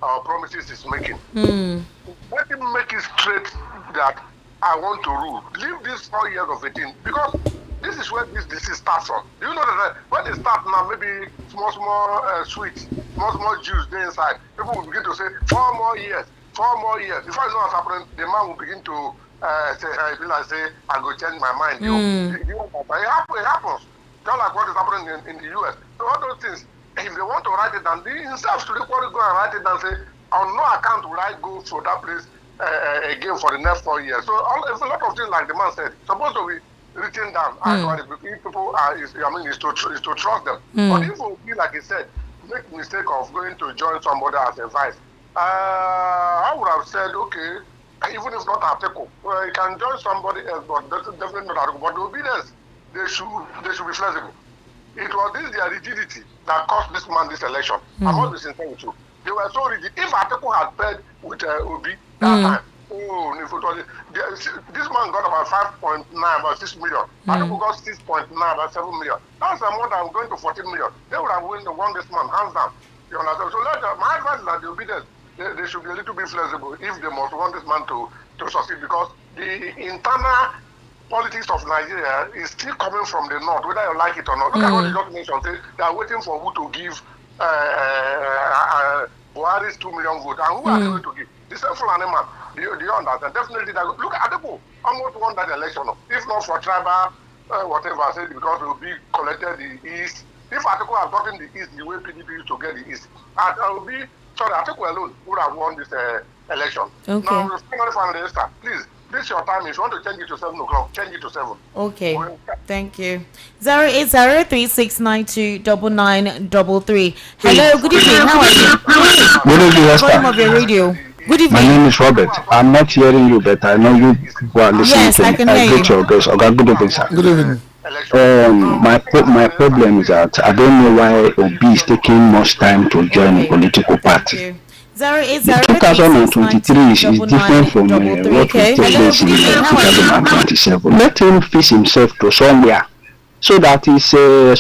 our promises is making. Let him make it straight that I want to rule. Leave this 4 years of 18, because this is where this disease starts from. Do you know that when they start now, maybe small sweets, small juice there inside, people will begin to say 4 more years, 4 more years. If I know what's happening, the man will begin to say, I go change my mind. It happens. Just like what is happening in the US. So all those things, if they want to write it down, they themselves to go and write it down and say, on no account will I go for that place again for the next 4 years. So it's a lot of things like the man said, supposed to be written down. If people are, is to trust them. But if it will be like he said, make mistake of going to join somebody as a vice, I would have said, okay, even if not Ateko, you can join somebody else, but definitely not Ateko. But the obedience, they should be flexible. It was their rigidity that cost this man this election. I must be sincere with you. They were so rigid. If Ateko had paired with Obi that time, this man got about 5.9, about 6 million. Ateko got 6.9, about 7 million. That's more than going to 14 million. They would have won this man, hands down. You understand? So my advice is that the obedience, they should be a little bit flexible if they must want this man to succeed, because the internal politics of Nigeria is still coming from the north, whether you like it or not. Look at what the documentation says. They are waiting for who to give Buhari's 2 million votes. And who are they going to give? The same Fulani man. Do you understand? Definitely, look at Ateko. Almost won that election. If not for tribal, whatever I said, because it will be collected the East. If Ateko had gotten the East the way PDP used to get the East, Ateko alone would have won this election. Okay. Now, the final minister, please. This is your time. If you want to change it to 7 o'clock, change it to 7. Okay. Thank you. 08036929933. Hello, good evening. How are you? Good evening, Esther. Volume of your radio. Good evening. My name is Robert. I'm not hearing you, but I know you are listening yes, to me. I can hear greet you. your grace. Okay, good evening, sir. Good evening. My problem is that I don't know why Obi is taking much time to join a political party. 2023 is different from what will take place in 2027. Let him fix himself to somewhere, so that his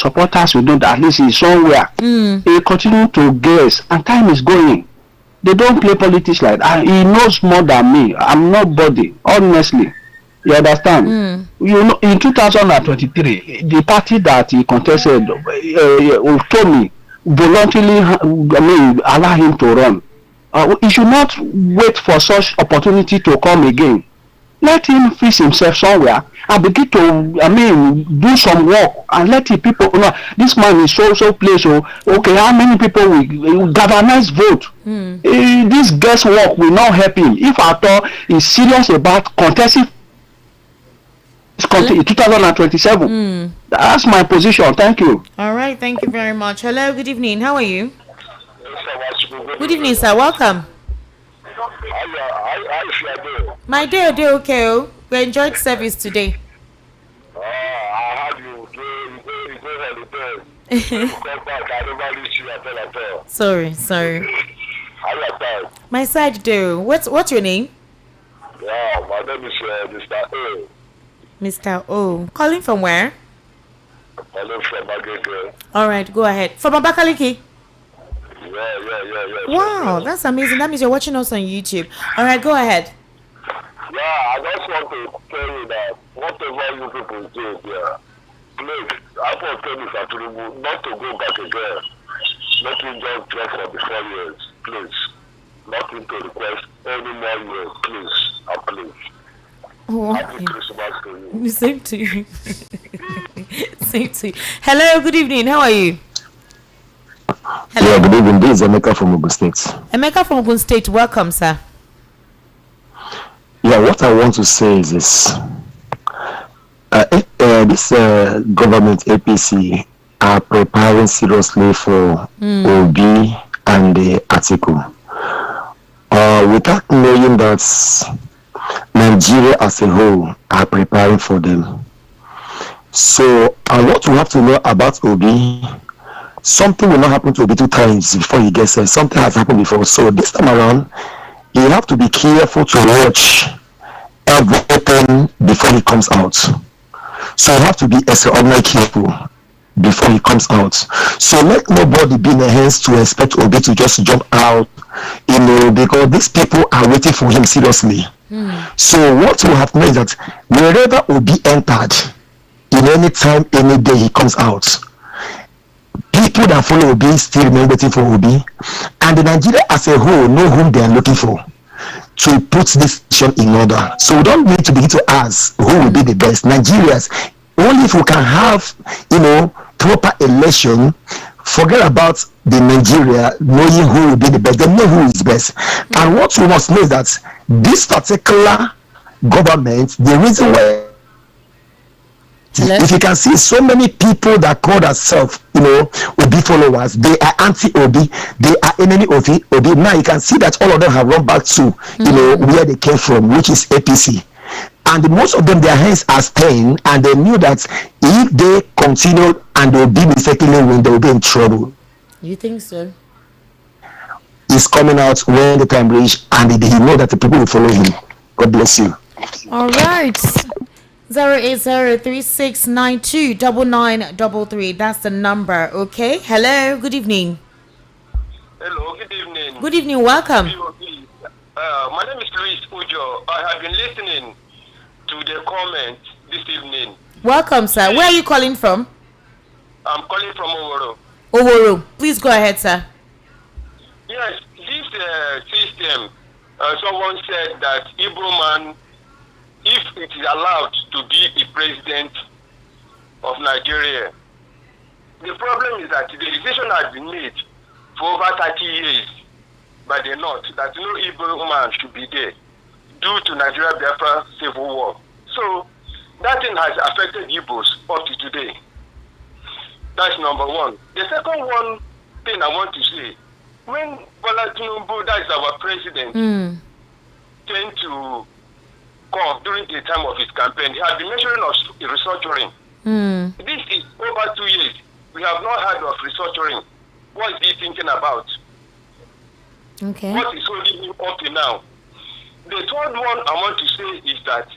supporters will know that at least he's somewhere. He continue to guess, and time is going. They don't play politics like that. He knows more than me. I'm nobody, honestly. You understand? You know, in 2023, the party that he contested told me voluntarily, allow him to run. He should not wait for such opportunity to come again. Let him fix himself somewhere and begin to, do some work, and let the people know this man is so placed. Okay, how many people will galvanize vote? This guesswork will not help him. If at all he's serious about contesting country in 2027. That's my position. Thank you. All right, thank you very much. Hello, good evening. How are you? Good evening, sir. Welcome. My day, okay. Oh. We enjoyed service today. I had you Sorry. My side do. What's your name? Yeah, my name is Mr. O. Mr. O. Calling from where? Calling from Agege. All right, go ahead. From Abakaliki? Yeah. Wow, that's amazing. That means you're watching us on YouTube. All right, go ahead. Yeah, I just want to tell you that whatever you people do there, please, I want to tell you that not to go back again. Let me just drop for the 4 years, please. Nothing to request any more years, please, and please. Oh, Happy Christmas to you. Same to you. Same to you. Hello, good evening. How are you? Hello. Yeah, good evening. This is Emeka from Ogun State. Emeka from Ogun State, welcome, sir. Yeah, what I want to say is this. This government APC are preparing seriously for OB and the article. Without knowing that Nigeria as a whole are preparing for them. So, what we have to know about OB, something will not happen to OB 2 times before he gets there. Something has happened before. So, this time around, you have to be careful to watch everything before he comes out. So you have to be extraordinarily careful before he comes out. So let nobody be in the hands to expect Obi to just jump out, because these people are waiting for him seriously. So what will happen is that wherever Obi entered, in any time, any day he comes out, people that follow Obi still remain waiting for Obi, and the Nigeria as a whole know whom they are looking for to put this nation in order. So we don't need to begin to ask who will be the best. Nigerians, only if we can have, proper election, forget about the Nigeria knowing who will be the best. They know who is best. And what we must know is that this particular government, the reason why, if you can see so many people that call themselves, Obi followers, they are anti-Obi, they are enemy of Obi. Now you can see that all of them have run back to, where they came from, which is APC. And most of them, their hands are stained, and they knew that if they continue and Obi mistakenly win, they will be in trouble. You think so? He's coming out when the time reach, and he know that the people will follow him. God bless you. All right. 08036929933. That's the number. Okay. Hello. Good evening. Hello, good evening. Good evening. Welcome. My name is Luis Ujo. I have been listening to the comments this evening. Welcome, sir. Where are you calling from? I'm calling from Oworo. Oworo. Please go ahead, sir. Yes, this system, someone said that Igbo man, if it is allowed to be a president of Nigeria, the problem is that the decision has been made for over 30 years by the North that no Igbo man should be there due to Nigeria Biafra civil war. So that thing has affected Igbos up to today. That's number one. The second one thing I want to say, when Bola Tinubu, that is our president, came to come during the time of his campaign, he had been measuring of restructuring. This is over 2 years. We have not heard of restructuring. What is he thinking about? Okay. What is holding him up to now? The third one I want to say is that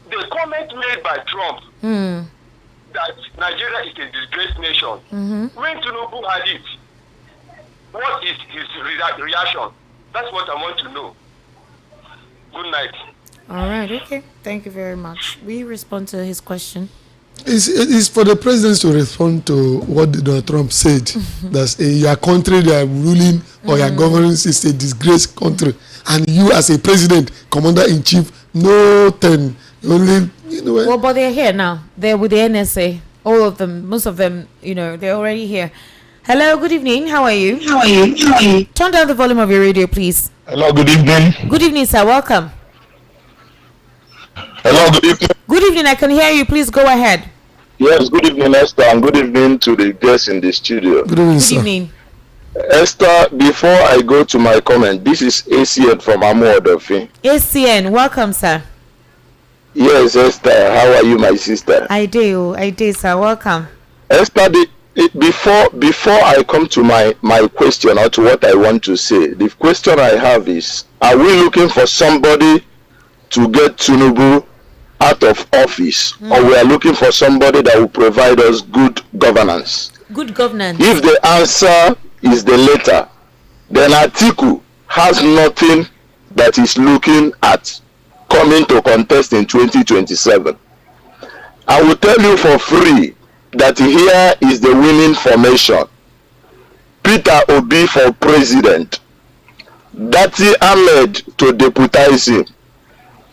the comment made by Trump that Nigeria is a disgraced nation, when Tinubu had it, what is his reaction? That's what I want to know. Good night. All right. Okay. Thank you very much. We respond to his question. It's for the presidents to respond to what Donald Trump said. That your country they are ruling or your governance is a disgraced country, and you as a president, commander in chief, no 10 only. Well, but they're here now. They're with the NSA. All of them, most of them, they're already here. Hello. Good evening. How are you? Turn down the volume of your radio, please. Hello. Good evening. Good evening, sir. Welcome. Hello, good evening. Good evening. I can hear you. Please go ahead. Yes, good evening, Esther, and good evening to the guests in the studio. Good evening, Good sir. evening. Esther, before I go to my comment, this is ACN from Amuodofi. ACN, welcome, sir. Yes, Esther, how are you, my sister? I do, sir. Welcome. Esther, before I come to my question or to what I want to say, the question I have is, are we looking for somebody to get Tinubu out of office, or we are looking for somebody that will provide us good governance? Good governance. If the answer is the latter, then Atiku has nothing that is looking at coming to contest in 2027. I will tell you for free that here is the winning formation. Peter Obi for president, Dati Ahmed to deputize him,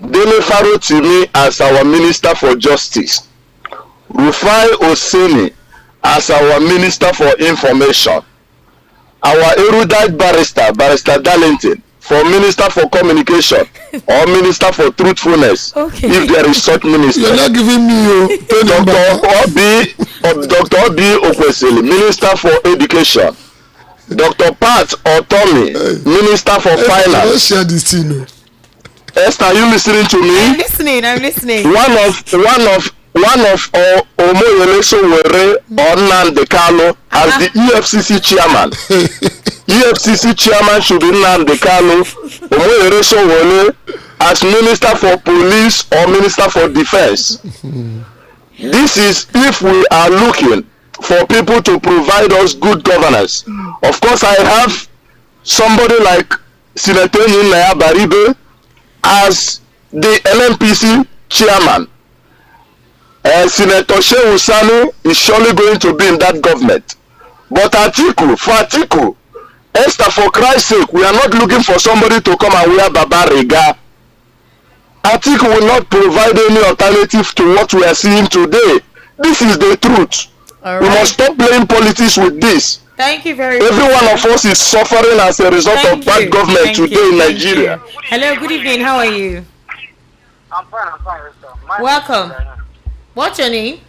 Dele Farotimi as our minister for justice, Rufai Oseni as our minister for information, our erudite barrister Darlington for minister for communication or minister for truthfulness, if there is such minister. You're not giving me Dr. Obi Okwesili, minister for education, Dr. Pat Otomi, minister for finance. Don't share this thing. Esther, are you listening to me? I'm listening. One of Omoyele Sowore or Nnamdi Kanu as the EFCC chairman. EFCC chairman should be Nnamdi Kanu. Omoyele Sowore as minister for police or minister for defense. This is if we are looking for people to provide us good governance. Of course, I have somebody like Senator Yinaya Baribe as the NNPC chairman. Senator Shehu Sani is surely going to be in that government. But for Atiku, Esther, for Christ's sake, we are not looking for somebody to come and wear Baba Riga. Atiku will not provide any alternative to what we are seeing today. This is the truth. Right. We must stop playing politics with this. Thank you very much. Every one of us is suffering as a result of bad government today in Nigeria. Hello, good evening. How are you? I'm fine, sir. Welcome. What's your name?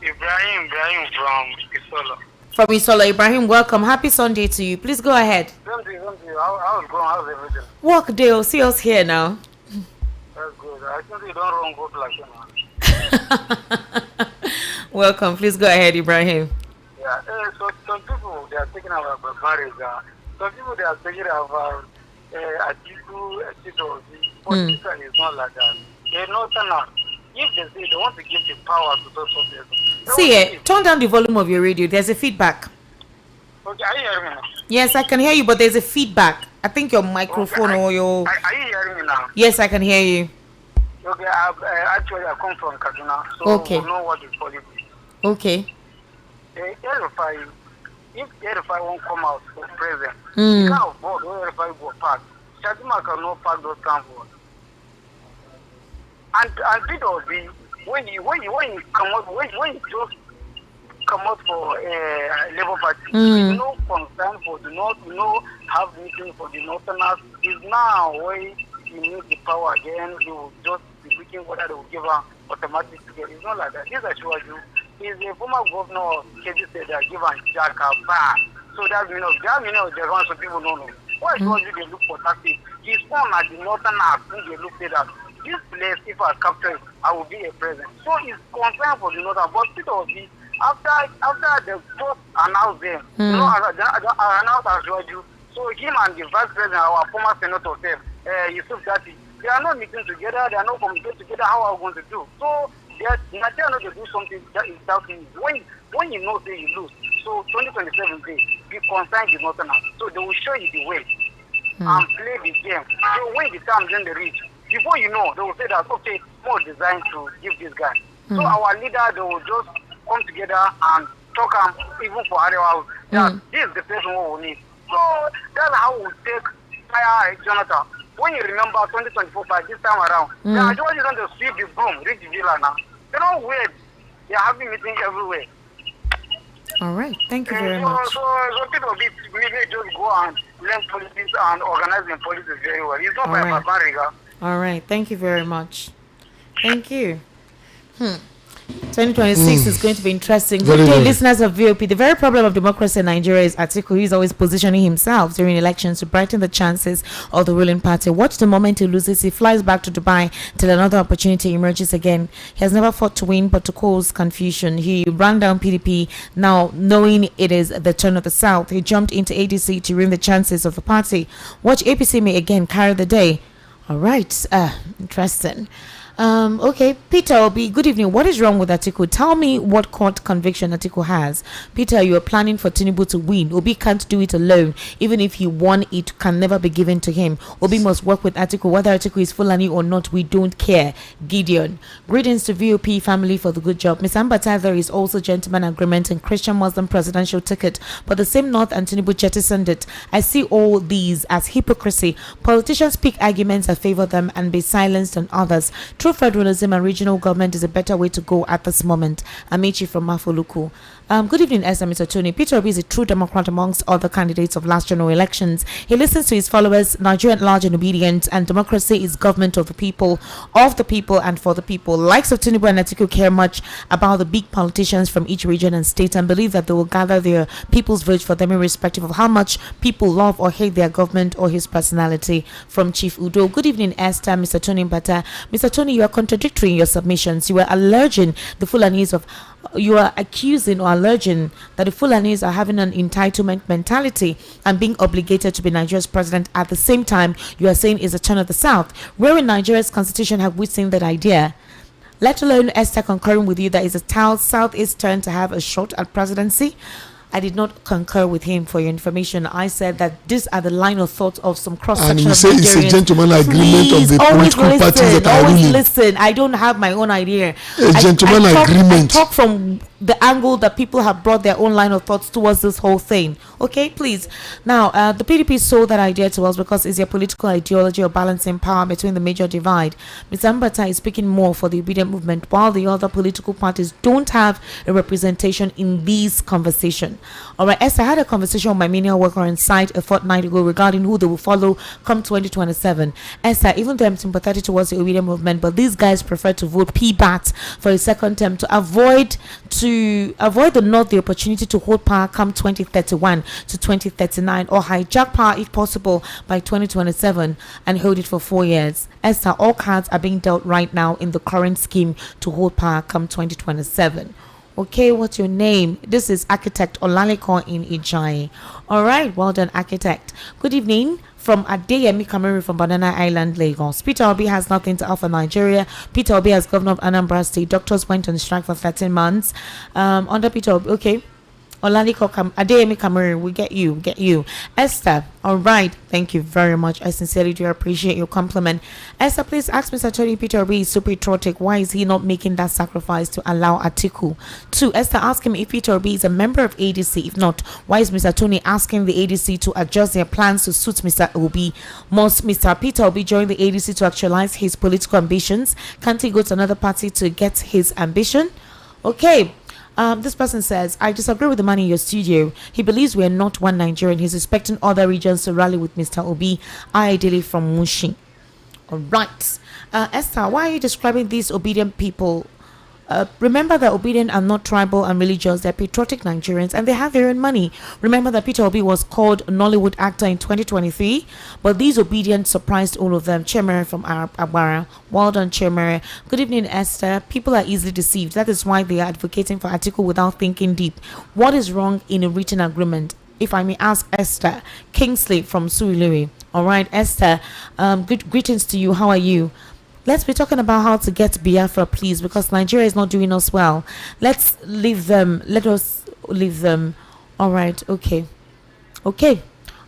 Ibrahim from Isola. From Isola. Ibrahim, welcome. Happy Sunday to you. Please go ahead. Thank you. How's it going? How's everything? Work day. See us here now. That's good. I think you don't run good like you. Welcome. Please go ahead, Ibrahim. Yeah. So some people, they are taking about marriage. Some people, they are taking about Atiku, Tito. Political is not like that. They know that. If they say they want to give the power to those people. See, turn down the volume of your radio. There's a feedback. Okay, are you hearing me now? Yes, I can hear you, but there's a feedback. I think your microphone or your... Are you hearing me now? Yes, I can hear you. Okay, actually, I come from Kaduna, so okay. I know what is politics. Okay. If Erifai won't come out for president, you can't vote where Erifai will park. Shatima cannot park those transports. And Peter Obi, when you just come out for Labour Party, there's no concern for the North, have meeting for the Northerners. Is now when you need the power again, you will just be looking whether they will give her automatic ticket. It's not like that. This assures you, is a former governor of Kebbi State that give her Jakaba. So that means the ones some people don't know. Why should they look for taxi? He's born at the Northerners, and they look at that. This place, if I capture it, I will be a president. So it's concerned for the Northern, but Peter Obi, after they just announced them, announced as you. So him and the vice president, our former senator, Yusuf Dati, they are not meeting together, they are not communicating together how are we going to do. So Nigeria not to do something that is doubting you. When you know say you lose, so 2027 day, be concerned the Northerners. So they will show you the way and play the game. So when the time then they reach, before you know, they will say that, okay, more designed to give this guy. So our leader, they will just come together and talk even for Arewa, that this is the person who we need. So that's how we take fire Jonathan. When you remember 2024, by this time around, they are just going to sweep the broom, reach the villa now. They don't wait. They are having meetings everywhere. All right. Thank you very much. So people may just go and learn politics and organizing politics very well. It's not by Barbariga. All right. Thank you very much. Thank you. 2026 is going to be interesting. Good Very, day, very. listeners of VOP. The very problem of democracy in Nigeria is Atiku, who is always positioning himself during elections to brighten the chances of the ruling party. Watch the moment he loses, he flies back to Dubai till another opportunity emerges again. He has never fought to win, but to cause confusion. He ran down PDP, now knowing it is the turn of the South. He jumped into ADC to ruin the chances of the party. Watch APC may again carry the day. All right, interesting. Okay, Peter Obi, good evening. What is wrong with Atiku? Tell me what court conviction Atiku has. Peter, you are planning for Tinubu to win. Obi can't do it alone. Even if he won, it can never be given to him. Obi must work with Atiku. Whether Atiku is Fulani or not, we don't care. Gideon, greetings to VOP family for the good job. Ms. Ambata, there is also gentleman agreement and Christian Muslim presidential ticket, but the same North and Tinubu jettisoned it. I see all these as hypocrisy. Politicians pick arguments that favor them and be silenced on others. True federalism and regional government is a better way to go at this moment. Amici from Mafoluku. Good evening, Esther, Mr. Tony. Peter Obi is a true Democrat amongst other candidates of last general elections. He listens to his followers, Nigeria at large and obedient, and democracy is government of the people, and for the people. Likes of Tinubu and Atiku care much about the big politicians from each region and state and believe that they will gather their people's vote for them irrespective of how much people love or hate their government or his personality. From Chief Udo. Good evening, Esther, Mr. Tony Mbata. Mr. Tony, you are contradictory in your submissions. You are alleging the Fulanis of you are accusing or alleging that the Fulanis are having an entitlement mentality and being obligated to be Nigeria's president. At the same time, you are saying is a turn of the South. Where in Nigeria's constitution have we seen that idea? Let alone Esther concurring with you that is a Southeast turn to have a shot at presidency. I did not concur with him for your information. I said that these are the line of thought of some cross-section of Nigerians. And you say it's a gentleman agreement of the political parties that are always ruling. Listen, I don't have my own idea. Gentleman agreement. I talk from the angle that people have brought their own line of thoughts towards this whole thing. Okay, please. Now, the PDP sold that idea to us because it's their political ideology of balancing power between the major divide. Mr. Ambata is speaking more for the obedient movement, while the other political parties don't have a representation in these conversations. All right, Esther, I had a conversation with my menial worker on site a fortnight ago regarding who they will follow come 2027. Esther, even though I'm sympathetic towards the obedient movement, but these guys prefer to vote PBAT for a second term to avoid the North the opportunity to hold power come 2031 to 2039 or hijack power if possible by 2027 and hold it for 4 years. Esther, all cards are being dealt right now in the current scheme to hold power come 2027. Okay, what's your name? This is Architect Olaliko in Ijai. All right, well done, Architect. Good evening from Adeyemi Kamari from Banana Island, Lagos. Peter Obi has nothing to offer Nigeria. Peter Obi as governor of Anambra State. Doctors went on strike for 13 months. Under Peter Obi, okay. Olaliko Adeyemi Kamari, we get you. Esther, all right, thank you very much. I sincerely do appreciate your compliment. Esther, please ask Mr. Tony Peter Obi is super patriotic. Why is he not making that sacrifice to allow Atiku? 2. Esther, ask him if Peter Obi is a member of ADC. If not, why is Mr. Tony asking the ADC to adjust their plans to suit Mr. Obi? Must Mr. Peter Obi join the ADC to actualize his political ambitions? Can't he go to another party to get his ambition? Okay. This person says, I disagree with the man in your studio. He believes we are not one Nigerian. He's expecting other regions to rally with Mr. Obi, ideally from Mushi. All right. Esther, why are you describing these obedient people? Remember that obedient are not tribal and religious. They're patriotic Nigerians and they have their own money. Remember that Peter Obi was called Nollywood actor in 2023, but these obedient surprised all of them. Chemere from Agbara. Well done, Chemere. Good evening, Esther. People are easily deceived. That is why they are advocating for Atiku without thinking deep. What is wrong in a written agreement? If I may ask Esther. Kingsley from Suilui. All right, Esther. Good greetings to you. How are you? Let's be talking about how to get Biafra, please, because Nigeria is not doing us well. Let's leave them. Let us leave them. All right. Okay.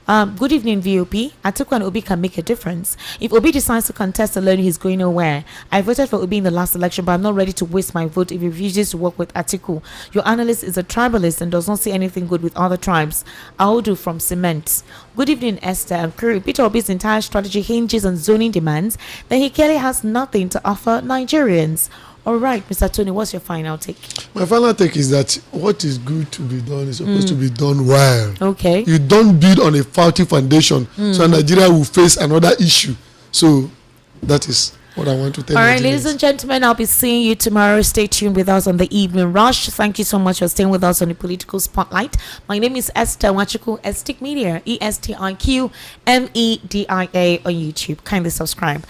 Good evening, VOP. Atiku and Obi can make a difference. If Obi decides to contest alone, he's going nowhere. I voted for Obi in the last election, but I'm not ready to waste my vote if he refuses to work with Atiku. Your analyst is a tribalist and does not see anything good with other tribes. Audu from Cement. Good evening, Esther and Curry. Peter Obi's entire strategy hinges on zoning demands. Then he clearly has nothing to offer Nigerians. All right, Mr. Tony, what's your final take? My final take is that what is good to be done is supposed to be done well. Okay. You don't build on a faulty foundation, so Nigeria will face another issue. So that is. what I want to tell All right, Nigerians. ladies and gentlemen, I'll be seeing you tomorrow. Stay tuned with us on the Evening Rush. Thank you so much for staying with us on the Political Spotlight. My name is Esther Wachuku, Estic Media, ESTIQ MEDIA on YouTube. Kindly subscribe.